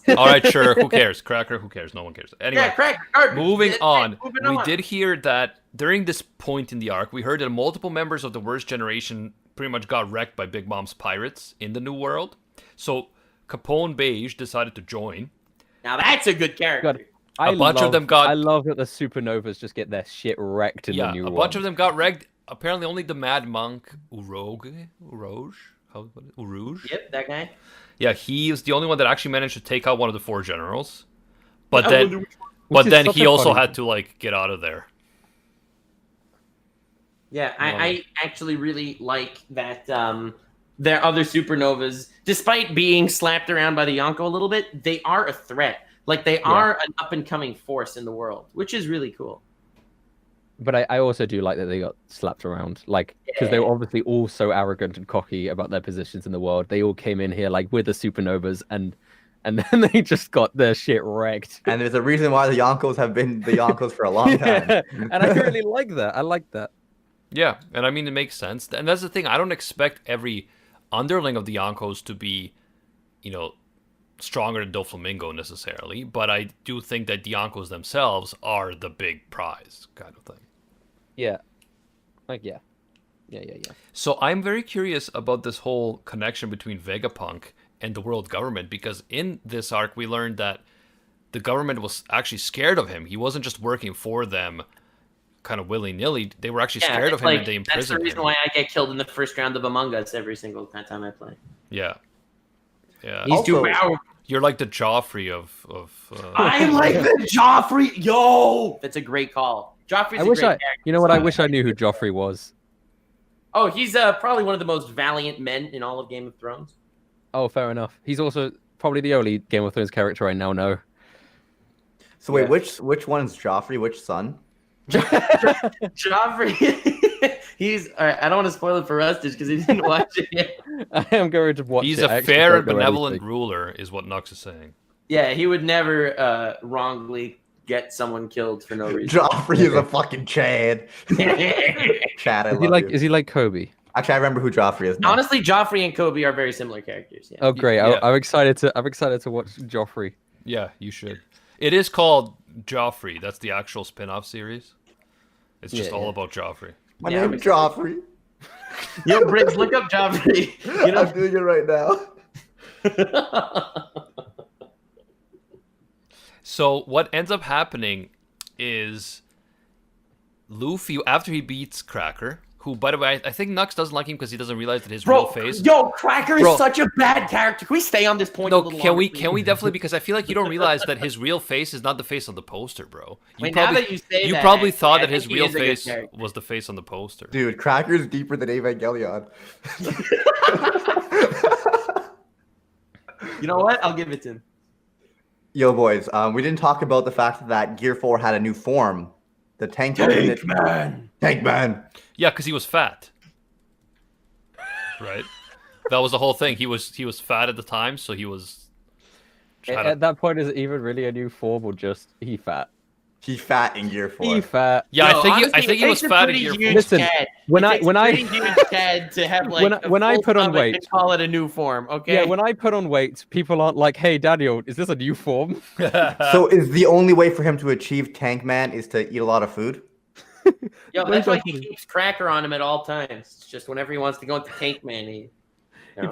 All right, sure. Who cares? Cracker, who cares? No one cares. Anyway, yeah, Cracker, garbage. Moving on. We did hear that during this point in the arc, we heard that multiple members of the Worst Generation pretty much got wrecked by Big Mom's pirates in the New World. So Capone Bege decided to join. Now that's a good character. God, I love that the supernovas just get their shit wrecked in the New World. A bunch of them got wrecked. Apparently only the Mad Monk Urouge. Yep, that guy. Yeah, he was the only one that actually managed to take out one of the 4 generals. But then he also had to like get out of there. Yeah, I actually really like that their other supernovas, despite being slapped around by the Yonko a little bit, they are a threat. Like, they are an up-and-coming force in the world, which is really cool. But I also do like that they got slapped around, like, because they were obviously all so arrogant and cocky about their positions in the world. They all came in here like with the supernovas, and then they just got their shit wrecked. And there's a reason why the Yonkos have been the Yonkos for a long time. Yeah, and I really like that. I like that. Yeah, and I mean, it makes sense. And that's the thing. I don't expect every underling of the Yonkos to be, stronger than Doflamingo necessarily, but I do think that the Yonkos themselves are the big prize kind of thing. Yeah. Like, yeah. So I'm very curious about this whole connection between Vegapunk and the world government, because in this arc we learned that the government was actually scared of him. He wasn't just working for them kind of willy-nilly. They were actually scared of him, and they imprisoned him. That's the reason why I get killed in the first round of Among Us every single time I play. Yeah. He's too powerful. You're like the Joffrey of I'm like the Joffrey. Yo, that's a great call. Joffrey's a great character. You know what? I wish I knew who Joffrey was. Oh, he's probably one of the most valiant men in all of Game of Thrones. Oh, fair enough. He's also probably the only Game of Thrones character I now know. So wait, which one's Joffrey? Which son? Joffrey. He's. All right, I don't want to spoil it for Rustage because he didn't watch it yet. I am going to watch He's it. a fair and benevolent ruler, is what Nux is saying. Yeah, he would never wrongly get someone killed for no reason. Joffrey is a fucking Chad. Chad, Is he like Kobe? Actually, I remember who Joffrey is now. Honestly, Joffrey and Kobe are very similar characters. Yeah. Oh, great! Yeah. I'm excited to watch Joffrey. Yeah, you should. It is called Joffrey. That's the actual spin-off series. It's just all about Joffrey. My name's Joffrey. Yo, Briggs, look up Joffrey. I'm doing it right now. So what ends up happening is Luffy, after he beats Cracker, who, by the way, I think Nux doesn't like him because he doesn't realize that his real face. Yo, Cracker is such a bad character. Can we stay on this point a little longer? Can we definitely, because I feel like you don't realize that his real face is not the face on the poster, bro. Now that you say you that, probably thought I that his think he real is a good face character. was the face on the poster. Dude, Cracker's deeper than Evangelion. You know what? I'll give it to him. Yo, boys, we didn't talk about the fact that Gear 4 had a new form. The Tank Man. Tank Man. Yeah, because he was fat. Right? That was the whole thing. He was fat at the time, so he was... At that point, is it even really a new form or just he fat? He fat in Gear 4. He fat. Yeah, Yo, I think he was fat in Gear 4. Listen, when I huge head to have like when I put on weight, and call it a new form. Okay. Yeah, when I put on weight, people aren't like, "Hey, Daniel, is this a new form?" So is the only way for him to achieve Tank Man is to eat a lot of food? Yo, that's why he keeps Cracker on him at all times. It's just whenever he wants to go into Tank Man, He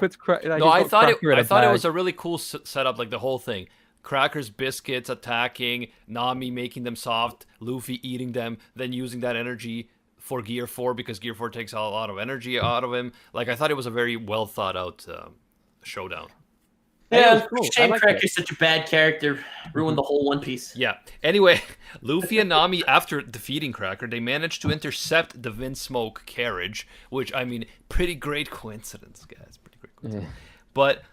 puts No, I thought it was a really cool setup, like the whole thing. Cracker's biscuits attacking, Nami making them soft, Luffy eating them, then using that energy for Gear 4 because Gear 4 takes a lot of energy out of him. Like, I thought it was a very well thought out showdown. Yeah, cool. Shame Cracker's such a bad character. Ruined the whole One Piece. Yeah. Anyway, Luffy and Nami, after defeating Cracker, they managed to intercept the Vinsmoke carriage, which, I mean, pretty great coincidence, guys. Pretty great coincidence. Yeah. But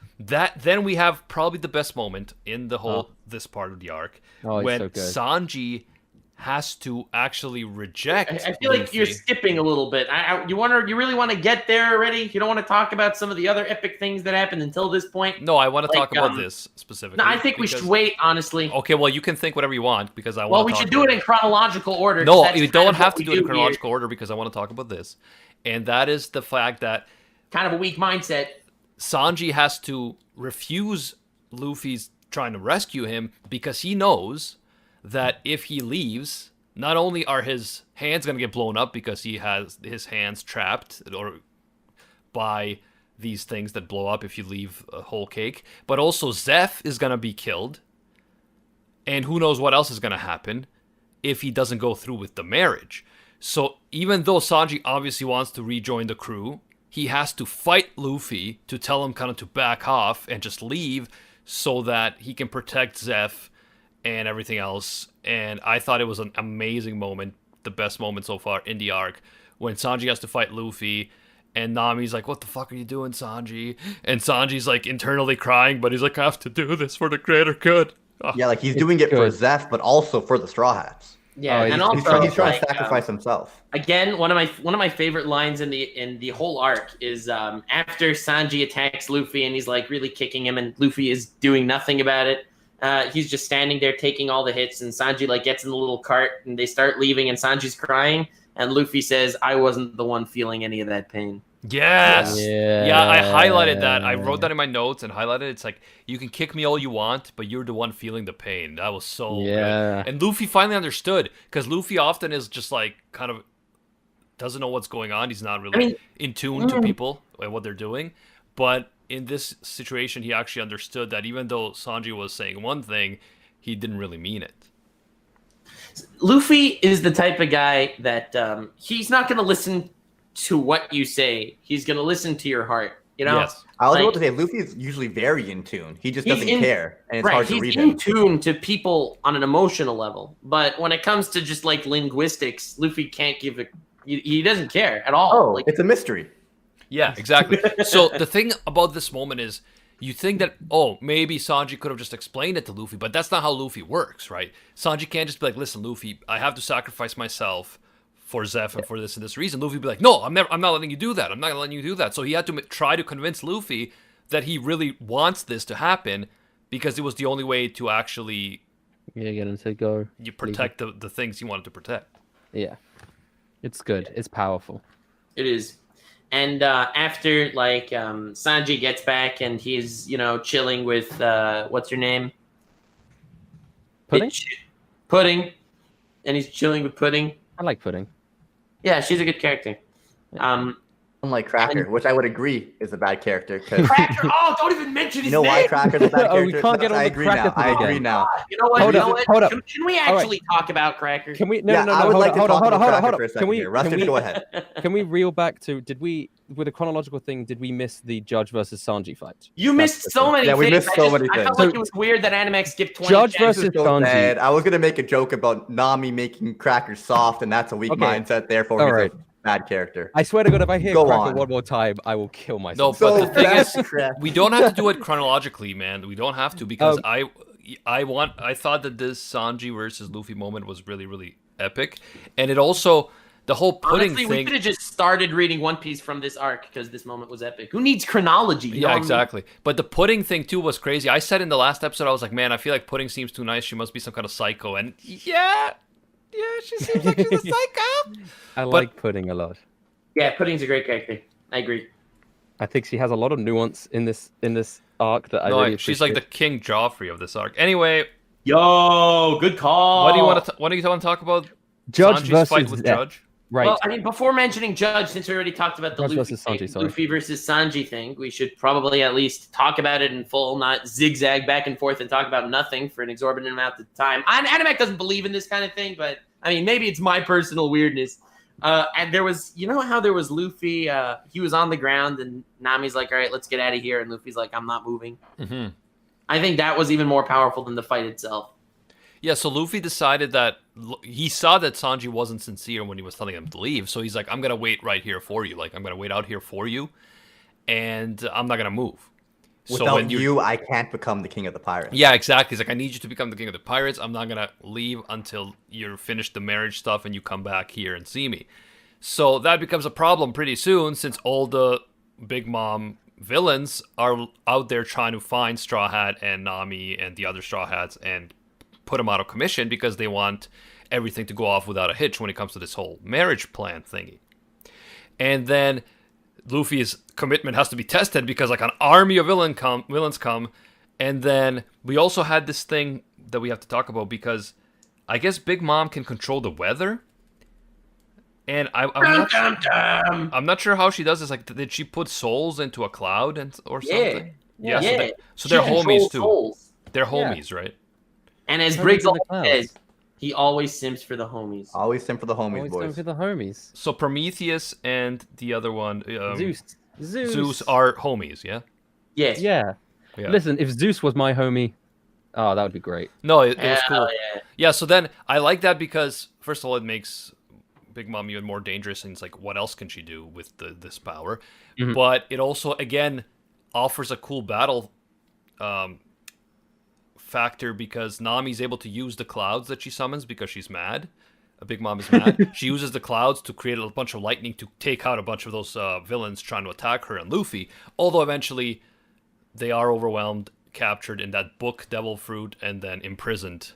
then we have probably the best moment in the whole this part of the arc when so Sanji has to actually reject. I feel like you're skipping a little bit. You really want to get there already? You don't want to talk about some of the other epic things that happened until this point? No, I want to talk about this specifically. No, I think we should wait, honestly. Okay, well, you can think whatever you want because I want. Well, we should do it in chronological order. No, you don't have to do it in chronological order because I want to talk about this, and that is the fact that kind of a weak mindset. Sanji has to refuse Luffy's trying to rescue him because he knows that if he leaves, not only are his hands going to get blown up because he has his hands trapped or by these things that blow up if you leave a whole cake, but also Zeph is going to be killed. And who knows what else is going to happen if he doesn't go through with the marriage. So even though Sanji obviously wants to rejoin the crew, he has to fight Luffy to tell him kind of to back off and just leave so that he can protect Zeph and everything else. And I thought it was an amazing moment, the best moment so far in the arc, when Sanji has to fight Luffy and Nami's like, "What the fuck are you doing, Sanji?" And Sanji's like internally crying, but he's like, "I have to do this for the greater good." Oh. Yeah, like he's doing it for Zeph, but also for the Straw Hats. Yeah, Oh, and He's, also he's trying like, to sacrifice himself. again, one of my favorite lines in the whole arc is after Sanji attacks Luffy and he's like really kicking him, and Luffy is doing nothing about it. He's just standing there taking all the hits, and Sanji like gets in the little cart and they start leaving, and Sanji's crying, and Luffy says, "I wasn't the one feeling any of that pain." Yes. Yeah. Yeah, I highlighted that. I wrote that in my notes and highlighted it. It's like, you can kick me all you want, but you're the one feeling the pain. That was so Yeah. good. And Luffy finally understood, because Luffy often is just like, kind of doesn't know what's going on. He's not really in tune to people and what they're doing. But in this situation, he actually understood that even though Sanji was saying one thing, he didn't really mean it. Luffy is the type of guy that he's not going to listen to what you say. He's going to listen to your heart. You know, Yes. I was like- about to say Luffy is usually very in tune. He just He's doesn't in- care, and it's right, hard to he's read in him. tune to people on an emotional level. But when it comes to just like linguistics, Luffy can't give a. He doesn't care at all. Oh, Like, it's a mystery. Yeah, exactly. So the thing about this moment is, you think that, oh, maybe Sanji could have just explained it to Luffy, but that's not how Luffy works, right? Sanji can't just be like, listen, Luffy, I have to sacrifice myself for Zeph and for this and this reason. Luffy would be like, no, I'm not letting you do that. I'm not letting you do that. So he had to try to convince Luffy that he really wants this to happen, because it was the only way to actually Yeah, get him to go. you protect the things he wanted to protect. Yeah. It's good. It's powerful. it is. And after like Sanji gets back and he's chilling with what's her name? Pudding? Pudding, and he's chilling with Pudding. I like pudding. Yeah, she's a good character. Unlike Cracker, which I would agree is a bad character. Because Cracker. Oh, don't even mention his you know why name. Cracker's a bad Oh, we character? can't get on I the agree Cracker now. thing I agree again. now. You know what? Hold you up, know what? hold up. Can we All right. actually talk about Cracker? Can we? Yeah, I would like to talk about Cracker for a Can second we? here. Rustage, go ahead. Can we reel back to? Did we, with a chronological thing? Did we miss the Judge versus Sanji fight? You missed That's so the many Yeah, we things. missed so many I felt things. like it was weird that Animax skipped 20 Judge chances. versus So Sanji. bad. I was gonna make a joke about Nami making Cracker soft, and that's a weak Okay. mindset. Therefore, All he's right. a bad character. I swear to God, if I hear Go Cracker on. one more time, I will kill No, myself. but So the thing is, bad, Cracker. we don't have to do it chronologically, man. We don't have to, because I thought that this Sanji versus Luffy moment was really, really epic, and it also, the whole pudding Honestly, we thing. could have just started reading One Piece from this arc because this moment was epic. Who needs chronology? You know Yeah, what I mean? exactly. But the pudding thing too was crazy. I said in the last episode, I was like, man, I feel like pudding seems too nice. She must be some kind of psycho. And yeah, she seems like she's a psycho. I like pudding a lot. Yeah, Pudding's a great character. I agree. I think she has a lot of nuance in this arc that I No, really she's like the appreciate. King Joffrey of this arc. Anyway, Yo, good call. what do you want to talk about? Judge Sanji's fight versus with Zeph. Judge. Right. Well, I mean, before mentioning Judge, since we already talked about the Judge Luffy, versus Sanji, sorry. Luffy versus Sanji thing, we should probably at least talk about it in full, not zigzag back and forth and talk about nothing for an exorbitant amount of time. Animac doesn't believe in this kind of thing, but I mean, maybe it's my personal weirdness. And there was, you know how there was Luffy, he was on the ground and Nami's like, all right, let's get out of here. And Luffy's like, I'm not moving. Mm-hmm. I think that was even more powerful than the fight itself. Yeah, so Luffy decided that he saw that Sanji wasn't sincere when he was telling him to leave. So he's like, I'm going to wait right here for you. Like, I'm going to wait out here for you, and I'm not going to move. Without when you, I can't become the king of the pirates. Yeah, exactly. He's like, I need you to become the king of the pirates. I'm not going to leave until you're finished the marriage stuff and you come back here and see me. So that becomes a problem pretty soon, since all the Big Mom villains are out there trying to find Straw Hat and Nami and the other Straw Hats and put them out of commission, because they want everything to go off without a hitch when it comes to this whole marriage plan thingy. And then Luffy's commitment has to be tested, because like an army of villains come. And then we also had this thing that we have to talk about, because I guess Big Mom can control the weather. And I'm not sure how she does this. Like, did she put souls into a cloud or something? Yeah. So they're She homies controls too. souls. They're homies, right? And as Homies Briggs in the always clouds. says, he always simps for the homies. Always send for the homies, Always time boys. for the homies. So Prometheus and the other one, Zeus are homies, yeah? Yes. Yeah. Yeah. Listen, if Zeus was my homie, oh, that would be great. No, it was cool. Hell yeah. Yeah, so then I like that, because first of all, it makes Big Mom even more dangerous, and it's like, what else can she do with this power? Mhm. But it also, again, offers a cool battle factor because Nami's able to use the clouds that she summons because she's mad. Big Mom is mad. She uses the clouds to create a bunch of lightning to take out a bunch of those villains trying to attack her and Luffy. Although eventually they are overwhelmed, captured in that book, Devil Fruit, and then imprisoned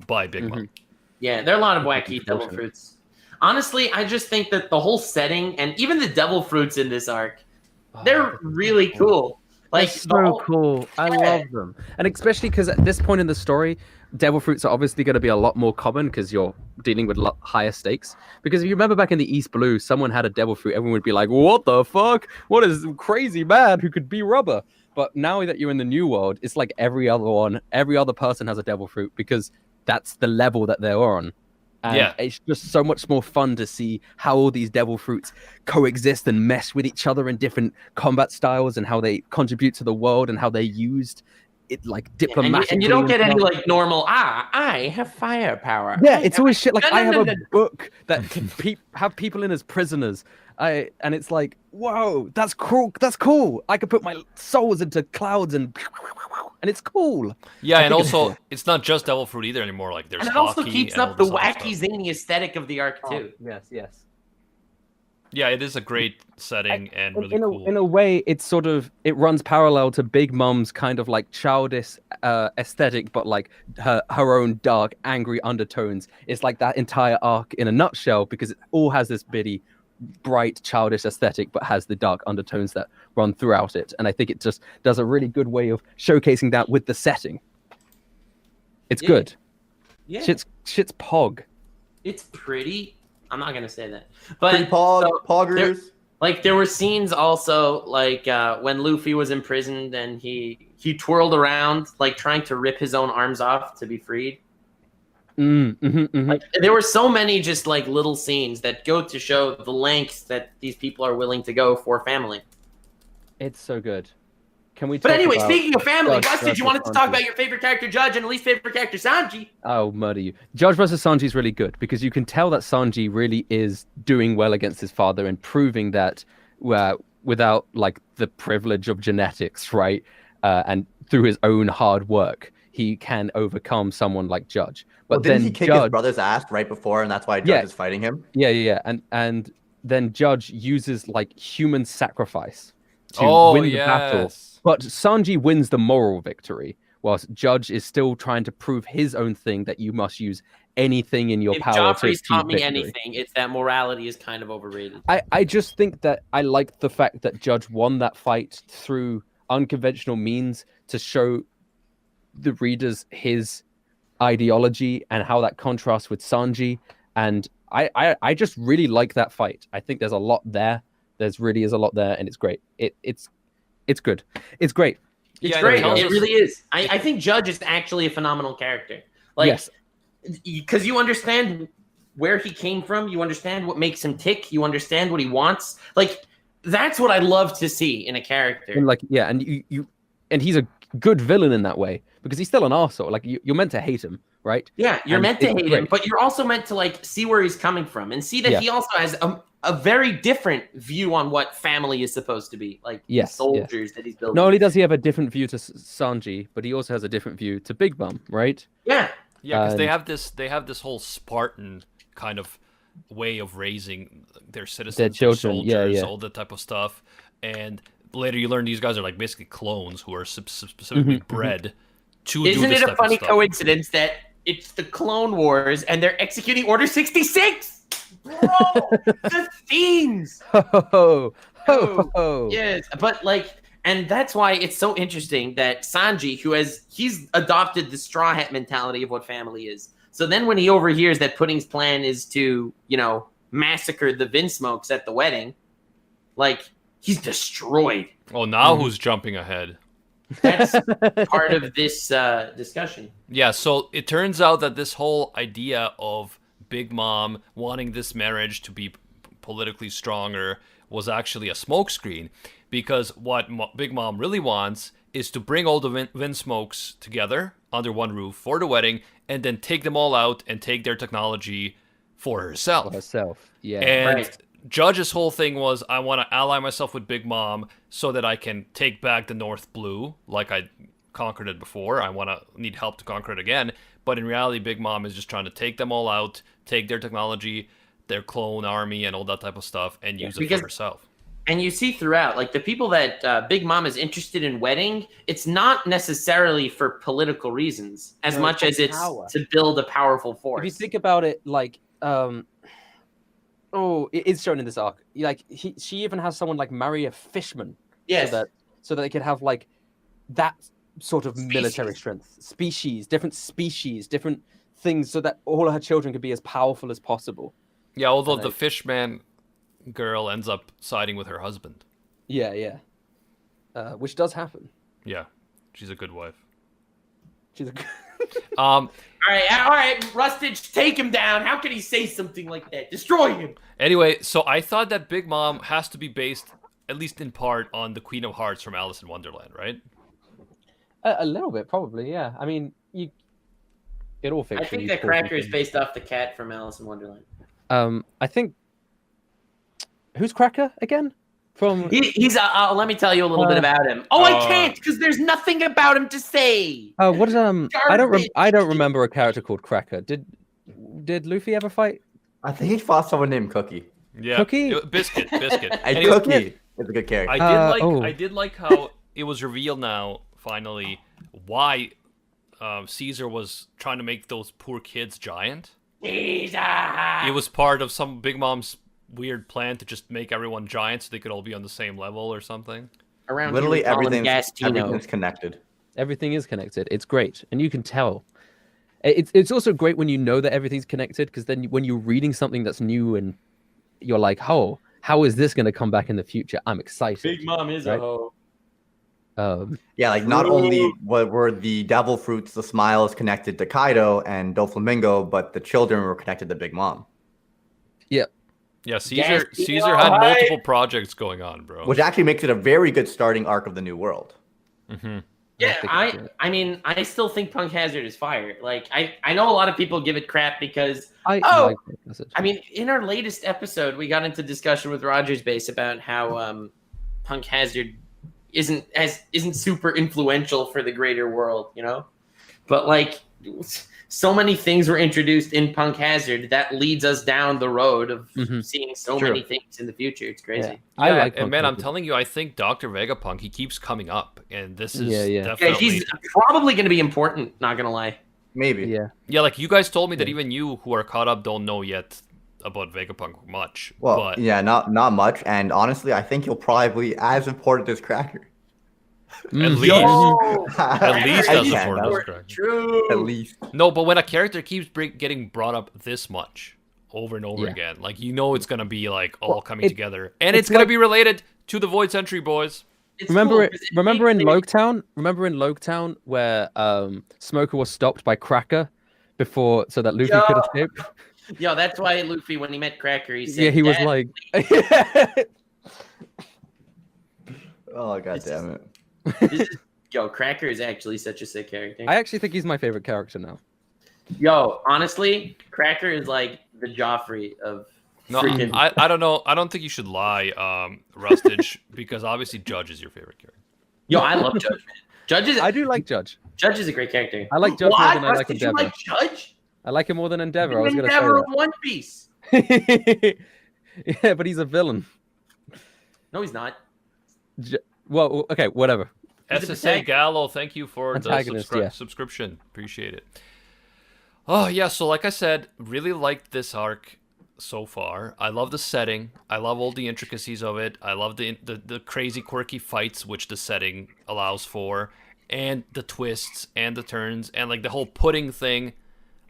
by Big Mom. Yeah, there are a lot of wacky Devil Fruits. Honestly, I just think that the whole setting and even the Devil Fruits in this arc, they're really cool. Like so cool. I love them. And especially because at this point in the story, devil fruits are obviously going to be a lot more common because you're dealing with a lot higher stakes. Because if you remember back in the East Blue, someone had a devil fruit, everyone would be like, what the fuck? What is crazy man who could be rubber? But now that you're in the new world, it's like every other person has a devil fruit because that's the level that they're on. And it's just so much more fun to see how all these devil fruits coexist and mesh with each other in different combat styles and how they contribute to the world and how they're used it like diplomatically. And you don't get any like normal, I have firepower. Yeah, it's always shit like I have a book that can have people in as prisoners. And it's like, whoa, that's cool. That's cool. I could put my souls into clouds and it's cool. Yeah, and also it's not just Devil Fruit either anymore. Like there's and it hockey also keeps and up all the this other wacky, stuff. zany aesthetic of the arc too. Yes. Yeah, it is a great setting and really cool. In a way, it's sort of it runs parallel to Big Mom's kind of like childish aesthetic, but like her own dark, angry undertones. It's like that entire arc in a nutshell because it all has this bitty, bright, childish aesthetic, but has the dark undertones that run throughout it. And I think it just does a really good way of showcasing that with the setting. It's good. Yeah, shit's pog. It's pretty. I'm not gonna say that, but Pretty poggers. There were scenes also like when Luffy was imprisoned and he twirled around like trying to rip his own arms off to be freed. Like, there were so many just like little scenes that go to show the lengths that these people are willing to go for family. It's so good. Can we? But anyway, speaking of family, Judge Rustage, you wanted to versus talk Sanji. about your favorite character, Judge, and least favorite character, Sanji. I'll murder you. Judge versus Sanji is really good because you can tell that Sanji really is doing well against his father and proving that without like the privilege of genetics, right? And through his own hard work, he can overcome someone like Judge. But didn't then he kick Judge, his brother's ass right before, and that's why Judge is fighting him? Yeah. And then Judge uses like human sacrifice to win the battle. But Sanji wins the moral victory, whilst Judge is still trying to prove his own thing that you must use anything in your power to Joffrey's achieve taught me victory. anything, it's that morality is kind of overrated. I just think that I like the fact that Judge won that fight through unconventional means to show the readers his ideology and how that contrasts with Sanji. And I just really like that fight. I think there's a lot there. There's really is a lot there, and it's great. It's good. It's great. It's great. It really is. I think Judge is actually a phenomenal character. Like, yes. Because you understand where he came from. You understand what makes him tick. You understand what he wants. Like, that's what I love to see in a character. And like, yeah, and and he's a good villain in that way because he's still an arsehole. Like, you're meant to hate him, right? Yeah, you're meant to hate him, but you're also meant to like see where he's coming from and see that he also has a very different view on what family is supposed to be. Like soldiers that he's building. Not only does he have a different view to Sanji, but he also has a different view to Big Mom, right? Yeah. Yeah, because they have this whole Spartan kind of way of raising their citizens, their children, soldiers, all that type of stuff. And later you learn these guys are like basically clones who are specifically bred to do this Isn't it a type funny of stuff. coincidence that it's the Clone Wars and they're executing Order 66? Bro, the themes. Ho. Yes, but like, and that's why it's so interesting that Sanji, he's adopted the Straw Hat mentality of what family is. So then when he overhears that Pudding's plan is to, massacre the Vinsmokes at the wedding, like, he's destroyed. Oh, now who's jumping ahead? That's part of this discussion. Yeah, so it turns out that this whole idea of Big Mom wanting this marriage to be politically stronger was actually a smokescreen, because what Big Mom really wants is to bring all the Vinsmokes together under one roof for the wedding and then take them all out and take their technology for herself. Yeah. And Judge's whole thing was, I want to ally myself with Big Mom so that I can take back the North Blue, like I conquered it before. I need help to conquer it again. But in reality, Big Mom is just trying to take them all out, take their technology, their clone army, and all that type of stuff, and use it for herself. And you see throughout, like the people that Big Mom is interested in wedding, it's not necessarily for political reasons as much as it's to build a powerful force. If you think about it, like, it's shown in this arc. Like, she even has someone like marry a fishman. Yes. So that they could have like that sort of military strength, different things, so that all her children could be as powerful as possible. Yeah, although the fishman girl ends up siding with her husband. Yeah. Which does happen. Yeah, she's a good wife. She's a good... All right, Rustage, take him down. How can he say something like that? Destroy him. Anyway, so I thought that Big Mom has to be based, at least in part, on the Queen of Hearts from Alice in Wonderland, right? A little bit, probably, yeah. I mean, it all fiction. I think that Cracker is based off the cat from Alice in Wonderland. I think... Who's Cracker again? He's let me tell you a little bit about him. I can't because there's nothing about him to say. What is I don't remember a character called Cracker. Did Luffy ever fight? I think he fought someone named Cookie. Yeah, Cookie, Biscuit. And Cookie is a good character. I did like how it was revealed now finally why Caesar was trying to make those poor kids giant. Caesar! It was part of some Big Mom's weird plan to just make everyone giant so they could all be on the same level or something. Around literally everything's connected. Everything is connected. It's great, and you can tell. It's also great when you know that everything's connected, because then when you're reading something that's new and you're like, oh, how is this going to come back in the future? I'm excited. Big Mom is a hoe. Yeah, like not only were the devil fruits, the smiles connected to Kaido and Doflamingo, but the children were connected to Big Mom. Yeah. Yeah, Caesar had multiple projects going on, bro. Which actually makes it a very good starting arc of the New World. Mm-hmm. Yeah, I mean, I still think Punk Hazard is fire. Like, I know a lot of people give it crap because I mean, in our latest episode, we got into discussion with Rogers Base about how Punk Hazard isn't super influential for the greater world, you know? But like, so many things were introduced in Punk Hazard that leads us down the road of seeing so many things in the future. It's crazy. Yeah. And man, I'm telling you, I think Dr. Vegapunk, he keeps coming up, and this is definitely... he's probably going to be important, not going to lie. Maybe. Yeah, like you guys told me that even you who are caught up don't know yet about Vegapunk much. Well, but... yeah, not much, and honestly, I think he'll probably be as important as Cracker. At least as important as Cracker. True. At least. No, but when a character keeps getting brought up this much over and over again, like, you know it's going to be like all coming together. And it's going to be related to the Void Century boys. Remember in Loketown? Remember in Loketown where Smoker was stopped by Cracker so that Luffy could escape? Yo, that's why Luffy, when he met Cracker, he said, he was like... Oh, god damn it. Cracker is actually such a sick character. I actually think he's my favorite character now. Yo, honestly, Cracker is like the Joffrey of freaking... I don't know. I don't think you should lie, Rustage, because obviously Judge is your favorite character. Yo, I love Judge, man. I do like Judge. Judge is a great character. I like Judge more than I like Endeavor. You like Judge? I like him more than Endeavor. I was going to say Endeavor that. of One Piece. Yeah, but he's a villain. No, he's not. Well, okay, whatever. SSA Gallo, thank you for the subscription. Appreciate it. Oh, yeah, so like I said, really liked this arc so far. I love the setting. I love all the intricacies of it. I love the crazy, quirky fights, which the setting allows for, and the twists and the turns, and like the whole pudding thing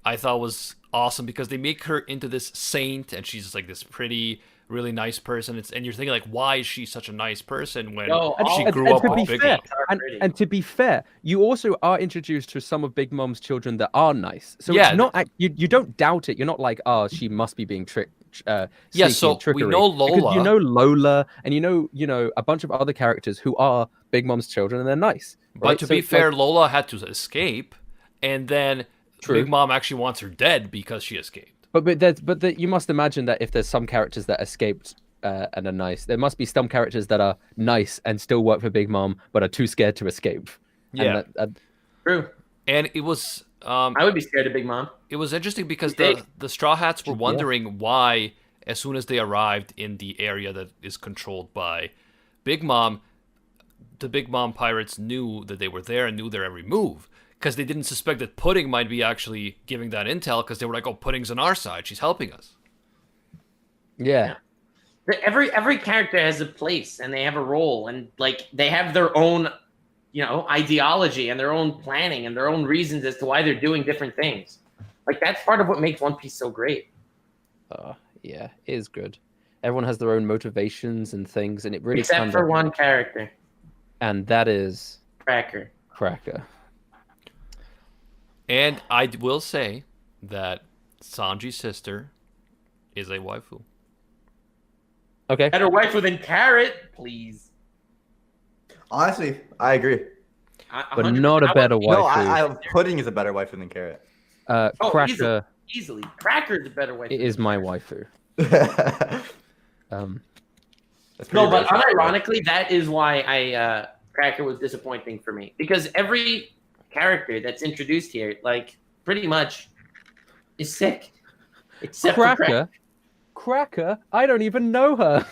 I thought was awesome because they make her into this saint, and she's just like this pretty... really nice person, and you're thinking like, why is she such a nice person when she grew up with Big Mom? And to be fair, you also are introduced to some of Big Mom's children that are nice. So it's not you don't doubt it. You're not like, oh, she must be being tricked. So we know Lola. Because you know Lola, and you know a bunch of other characters who are Big Mom's children, and they're nice. Right? But to be fair, Lola had to escape, and then Big Mom actually wants her dead because she escaped. But you must imagine that if there's some characters that escaped and are nice, there must be some characters that are nice and still work for Big Mom but are too scared to escape. Yeah. And True. And it was I would be scared of Big Mom. it was interesting because You the Straw Hats were Yeah. wondering why, as soon as they arrived in the area that is controlled by Big Mom, the Big Mom pirates knew that they were there and knew their every move. Because they didn't suspect that Pudding might be actually giving that intel, because they were like, oh, Pudding's on our side. She's helping us. yeah. Every character has a place and they have a role, and like they have their own, ideology and their own planning and their own reasons as to why they're doing different things. Like that's part of what makes One Piece so great. Yeah, it is good. Everyone has their own motivations and things, and it really Except for one character, and that is Cracker. Cracker. And I will say that Sanji's sister is a waifu. Okay. Better waifu than Carrot, please. Honestly, I agree. But not a better waifu. No, Pudding is a better waifu than Carrot. Cracker Easily. Cracker's a better waifu. is my waifu. That's No, pretty but racist. unironically, that is why Cracker was disappointing for me. Because every character that's introduced here, like, pretty much is sick. Except for Cracker. Cracker? I don't even know her.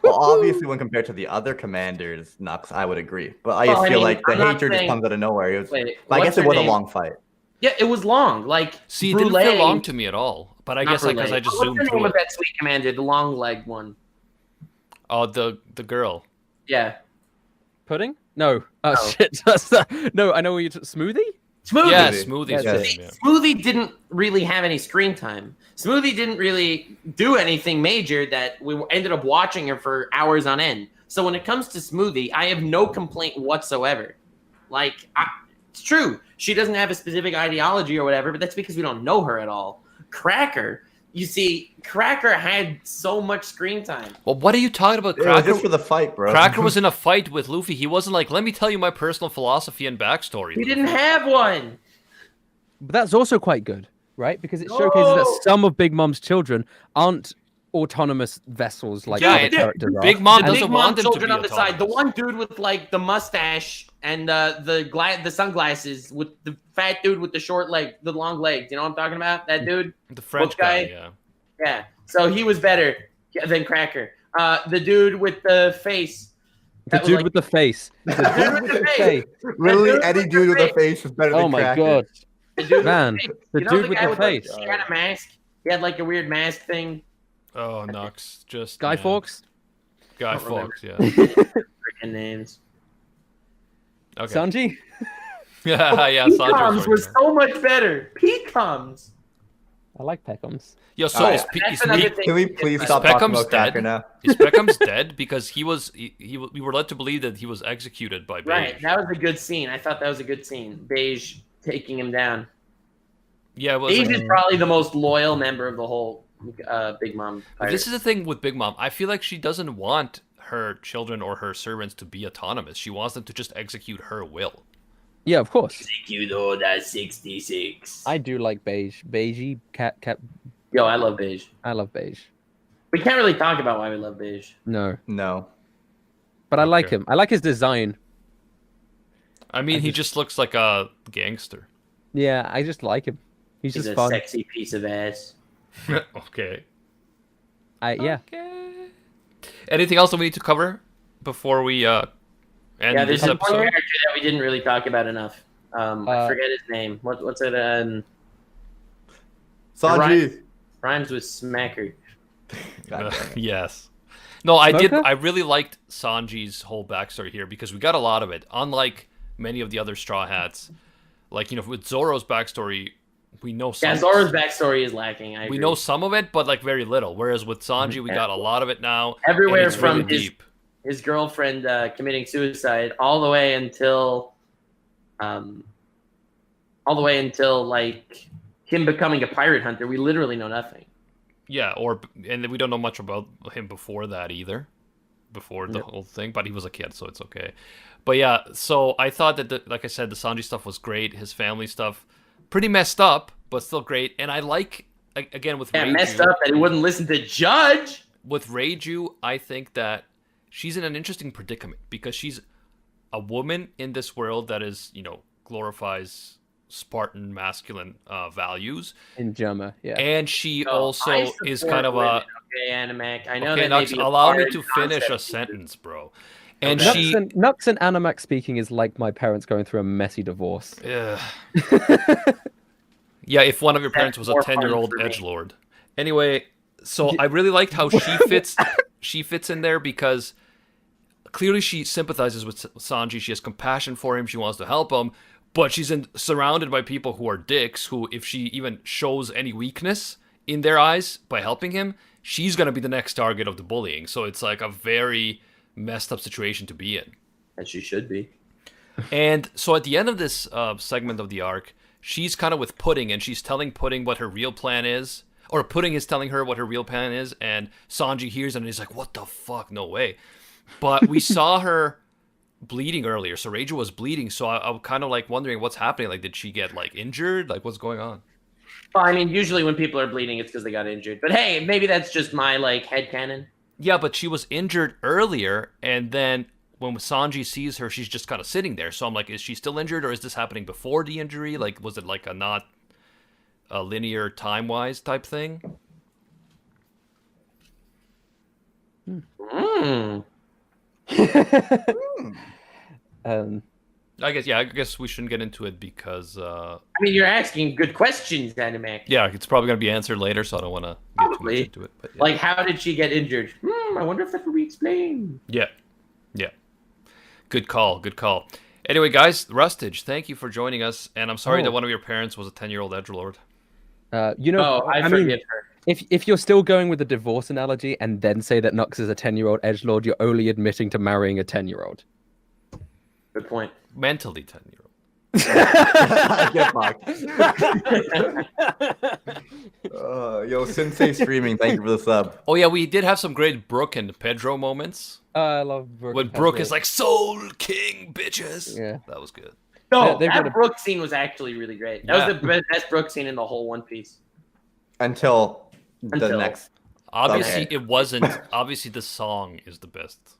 Well, obviously, when compared to the other commanders, Nux, I would agree. But I just feel like the I'm not hatred just saying- comes out of nowhere. It was, Wait, but I what's guess it her was a name? long fight. Yeah, it was long. Like, See, it didn't feel long to me at all. But I guess because I just zoomed What's the through name it. of that sweet commander, the long-legged one? Oh, the girl. Yeah. Pudding? No. Oh, No. shit. No, I know what you're Smoothie? Smoothie. Yeah, Smoothie. Smoothie's Yeah, her yeah. name, yeah. Smoothie didn't really have any screen time. Smoothie didn't really do anything major that we ended up watching her for hours on end. So when it comes to Smoothie, I have no complaint whatsoever. Like, it's true. She doesn't have a specific ideology or whatever, but that's because we don't know her at all. Cracker, you see, Cracker had so much screen time. Well, what are you talking about? It was Cracker, just for the fight, bro. Cracker was in a fight with Luffy. He wasn't like, let me tell you my personal philosophy and backstory. We didn't have one. But that's also quite good, right? Because it showcases that some of Big Mom's children aren't autonomous vessels like Yeah, other it- characters are. Big Mom The doesn't Big Mom want them to children be on the side. The autonomous. one dude with like the mustache and the sunglasses with the fat dude with the short leg, the long legs. You know what I'm talking about? That dude. The French Book guy, guy? yeah. Yeah. So he was better than Cracker. The dude with the face. The that was dude like- with the face. The dude with the face. Literally, That dude any with dude the with a face. face is better Oh than my Cracker. god. The dude Man, with the face. the You know dude with guy the face. He had a mask. He had like a weird mask thing. Oh, Nux. Just Guy man. Fawkes? Guy Don't remember. Fawkes, yeah. Freaking names. Okay. Sanji? yeah, Peacoms Sanji's was right so much better. Peacoms. I like Peckums. Yo, so Alright. is, Pe- That's is, another Pe- thing. Can we please Is stop talking Peckham's about Cracker dead? now? is Peckham's dead? Because we were led to believe that he was executed by Beige. Right. That was a good scene. I thought that was a good scene. Beige taking him down. Yeah, it was. Beige is probably the most loyal member of the whole Big Mom. This is the thing with Big Mom. I feel like she doesn't want her children or her servants to be autonomous. She wants them to just execute her will. Yeah, of course. Execute Order 66. I do like Beige. Beige, cat. Yo, I love Beige. I love Beige. We can't really talk about why we love Beige. No. No. But I like Okay. him. I like his design. I mean, he just looks like a gangster. Yeah, I just like him. He's He's just a fun. sexy piece of ass. Okay. Yeah. Okay. Anything else that we need to cover before we end Yeah, this there's one episode? character that we didn't really talk about enough. I forget his name. What's it? Sanji. Rhymes with Smacker. God damn it. Yes. No, I did. Smoker? I really liked Sanji's whole backstory here because we got a lot of it. Unlike many of the other Straw Hats, like with Zoro's backstory, we know some. Yeah, Zoro's backstory is lacking. I we agree. know some of it, but like very little. Whereas with Sanji, we got a lot of it now. Everywhere and it's from really deep. his girlfriend committing suicide all the way until like him becoming a pirate hunter. We literally know nothing. Yeah, and we don't know much about him before that either, before the whole thing. But he was a kid, so it's okay. But yeah, so I thought that, like I said, the Sanji stuff was great. His family stuff, pretty messed up, but still great. And I like, again, with Yeah, Reiju, messed up that he wouldn't listen to Judge. with Reiju, I think that she's in an interesting predicament because she's a woman in this world that is, glorifies Spartan masculine values. In Germa, yeah. And she No, also I is support kind of women, a... okay, Animac. I know Okay, that may Nux, be a allow me hard to finish a concept. sentence, bro. And Okay. she... Nux and Animac speaking is like my parents going through a messy divorce. Ugh. Yeah, if one of your parents was a more fun 10-year-old for me. edgelord. Anyway, so I really liked how she fits in there because clearly she sympathizes with Sanji. She has compassion for him. She wants to help him, but she's surrounded by people who are dicks. Who, if she even shows any weakness in their eyes by helping him, she's gonna be the next target of the bullying. So it's like a very messed up situation to be in. As she should be. And so at the end of this segment of the arc, she's kind of with Pudding, and she's telling Pudding what her real plan is. Or Pudding is telling her what her real plan is, and Sanji hears it and he's like, what the fuck? No way. But we saw her bleeding earlier, so Reiju was bleeding, so I'm kind of like wondering what's happening. Like, did she get like injured? Like, what's going on? Well, I mean, usually when people are bleeding, it's because they got injured. But hey, maybe that's just my like headcanon. Yeah, but she was injured earlier, and then when Sanji sees her, she's just kind of sitting there. So I'm like, is she still injured, or is this happening before the injury? Like, was it like a not a linear time-wise type thing? I guess we shouldn't get into it because I mean, you're asking good questions, Animac. yeah, it's probably gonna be answered later, so I don't want to get too much into it. But yeah. Like, how did she get injured? I wonder if that could be explained. Yeah. Good call. Anyway, guys, Rustage, thank you for joining us, and I'm sorry that one of your parents was a 10-year-old edgelord. I forgive her. If you're still going with the divorce analogy and then say that Nux is a 10-year-old edgelord, you're only admitting to marrying a 10-year-old. Good point. Mentally 10-year-old. Get fucked. Yo, Sensei streaming. Thank you for the sub. Oh yeah, we did have some great Brook and Pedro moments. I love Brook. When Brook is like, Soul King, bitches. Yeah. That was good. No, they've got that Brook scene was actually really great. That was the best Brook scene in the whole One Piece. Until the next. Obviously, it wasn't. Obviously, the song is the best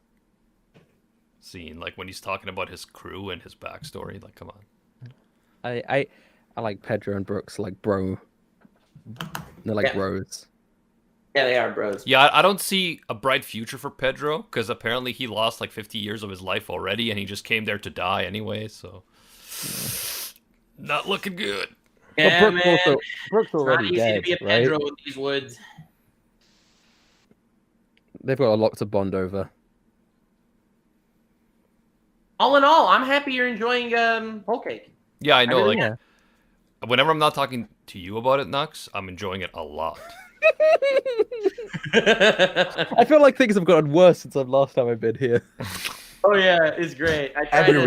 scene. Like when he's talking about his crew and his backstory. Like, come on. I like Pedro and Brooks like bro. They're like bros. Yeah, they are bros. Yeah, I don't see a bright future for Pedro because apparently he lost like 50 years of his life already, and he just came there to die anyway. So, not looking good. Yeah, But man. Brooks already It's not easy dead, to be a right? Pedro in these woods. They've got a lot to bond over. All in all, I'm happy you're enjoying Whole Cake. Yeah, I know. really Like, whenever I'm not talking to you about it, Nux, I'm enjoying it a lot. I feel like things have gotten worse since the last time I've been here. Oh yeah, it's great. Every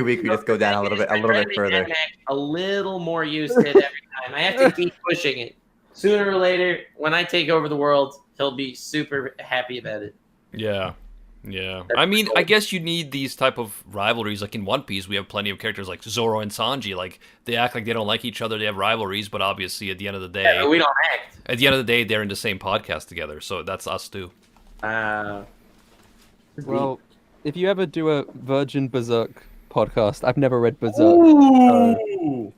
week we just go down a little bit further. A little more used to it every time. I have to keep pushing it. Sooner or later, when I take over the world, he'll be super happy about it. Yeah. I mean, I guess you need these type of rivalries. Like in One Piece, we have plenty of characters like Zoro and Sanji. Like they act like they don't like each other. They have rivalries, but obviously at the end of the day, Yeah, we don't act. At the end of the day, they're in the same podcast together. So that's us too. Well, if you ever do a Virgin Berserk podcast, I've never read Berserk. Ooh.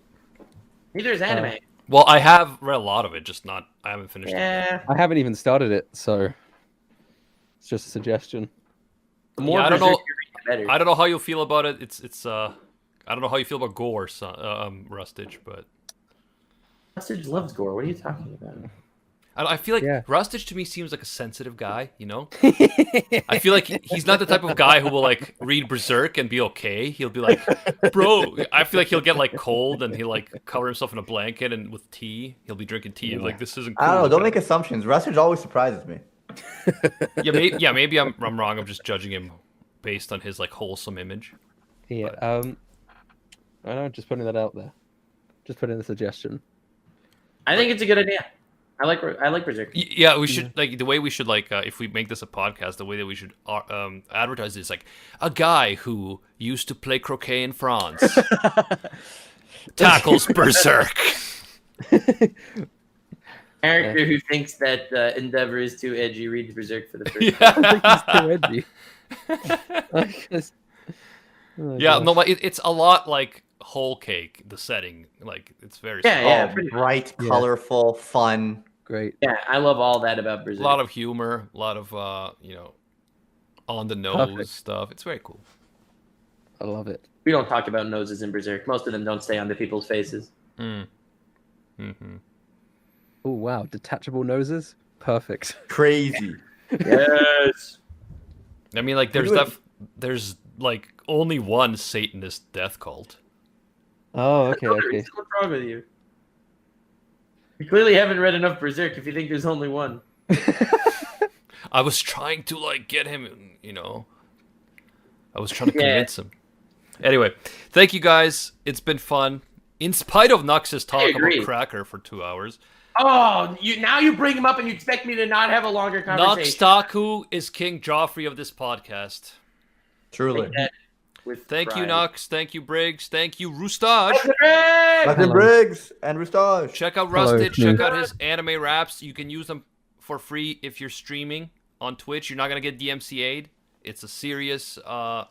Neither is anime. Well, I have read a lot of it, just not. I haven't finished it. Yeah. I haven't even started it, so it's just a suggestion. The more I don't Berserk know. you read, the better. I don't know how you feel about it. It's I don't know how you feel about Gore, Rustage, but Rustage loves gore. What are you talking about? I feel like Yeah. Rustage to me seems like a sensitive guy, you know? I feel like he's not the type of guy who will like read Berserk and be okay. He'll be like, bro, I feel like he'll get like cold and he'll like cover himself in a blanket and with tea. He'll be drinking tea and like, this isn't cool. I don't know. Don't make assumptions. Rustage always surprises me. Maybe I'm wrong. I'm just judging him based on his like wholesome image. Yeah. I don't know, just putting that out there. Just putting a suggestion. I think it's a good idea. I like Berserk. Yeah, we should like the way we should like if we make this a podcast, the way that we should advertise this like a guy who used to play croquet in France tackles Berserk. Character who thinks that Endeavor is too edgy reads Berserk for the first time. I don't think he's too edgy. Oh, Yeah, gosh. no, but it's a lot like Whole Cake. The setting, like it's very Yeah, similar. yeah. Oh, pretty much. bright, Yeah. colorful, fun. Great. Yeah, I love all that about A Brazil. lot of humor, a lot of on the nose Perfect. stuff. It's very cool. I love it. We don't talk about noses in Berserk. Most of them don't stay on the people's faces. Mm-hmm. Oh wow, detachable noses. Perfect. Crazy. Yes. I mean, like there's like only one Satanist death cult. Oh, okay, okay. What's wrong with you? You clearly haven't read enough Berserk if you think there's only one. I was trying to like get him, I was trying to Yeah. convince him. Anyway, thank you guys. It's been fun. In spite of Nux's talk about agree. Cracker for 2 hours, Oh, now you bring him up and you expect me to not have a longer Nux conversation. Taku is King Joffrey of this podcast. Truly. Take that with Thank you, pride. Nux. Thank you, Briggs. Thank you, Rustage. Hey! Dr. Hello. Briggs and Rustage. Check out Hello, Rustage. it's me. Check out his anime raps. You can use them for free if you're streaming on Twitch. You're not gonna get DMCA'd. It's a serious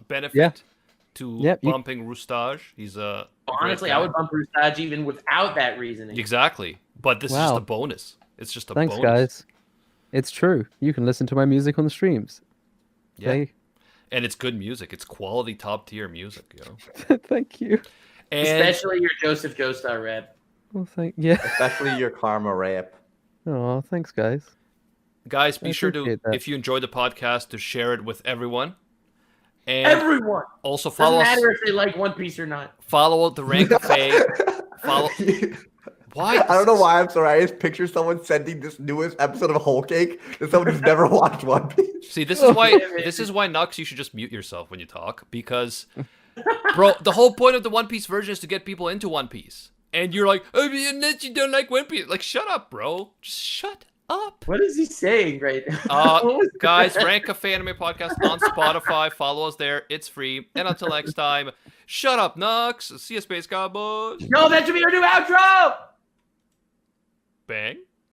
benefit Yeah. to Yep, you- bumping Rustage. He's a Honestly, great I guy. would bump Rustage even without that reasoning. Exactly, but this is just Wow. a bonus. It's just a Thanks, bonus. guys. It's true. You can listen to my music on the streams. Yeah, Okay. and it's good music. It's quality, top tier music. You know, Thank you. and Especially your Joseph Joestar rap. Well, yeah. Especially your karma rap. Oh, thanks, guys. guys, be I sure to, appreciate that. if you enjoyed the podcast, to share it with everyone. And Everyone. also Doesn't follow us. matter if they like One Piece or not. Follow the Rank Cafe. Follow. Why? I don't know why I'm sorry. I just picture someone sending this newest episode of Whole Cake to someone who's never watched One Piece. See, this is why Nux, you should just mute yourself when you talk, because, bro, the whole point of the One Piece version is to get people into One Piece, and you're like, oh, you don't like One Piece. Like, shut up, bro. Just shut up. What is he saying right now? What was Guys, that? Rank Cafe Anime Podcast on Spotify. Follow us there. It's free. And until next time, shut up, Nux. See you, Space Cowboys. No, that should be our new outro. Bang.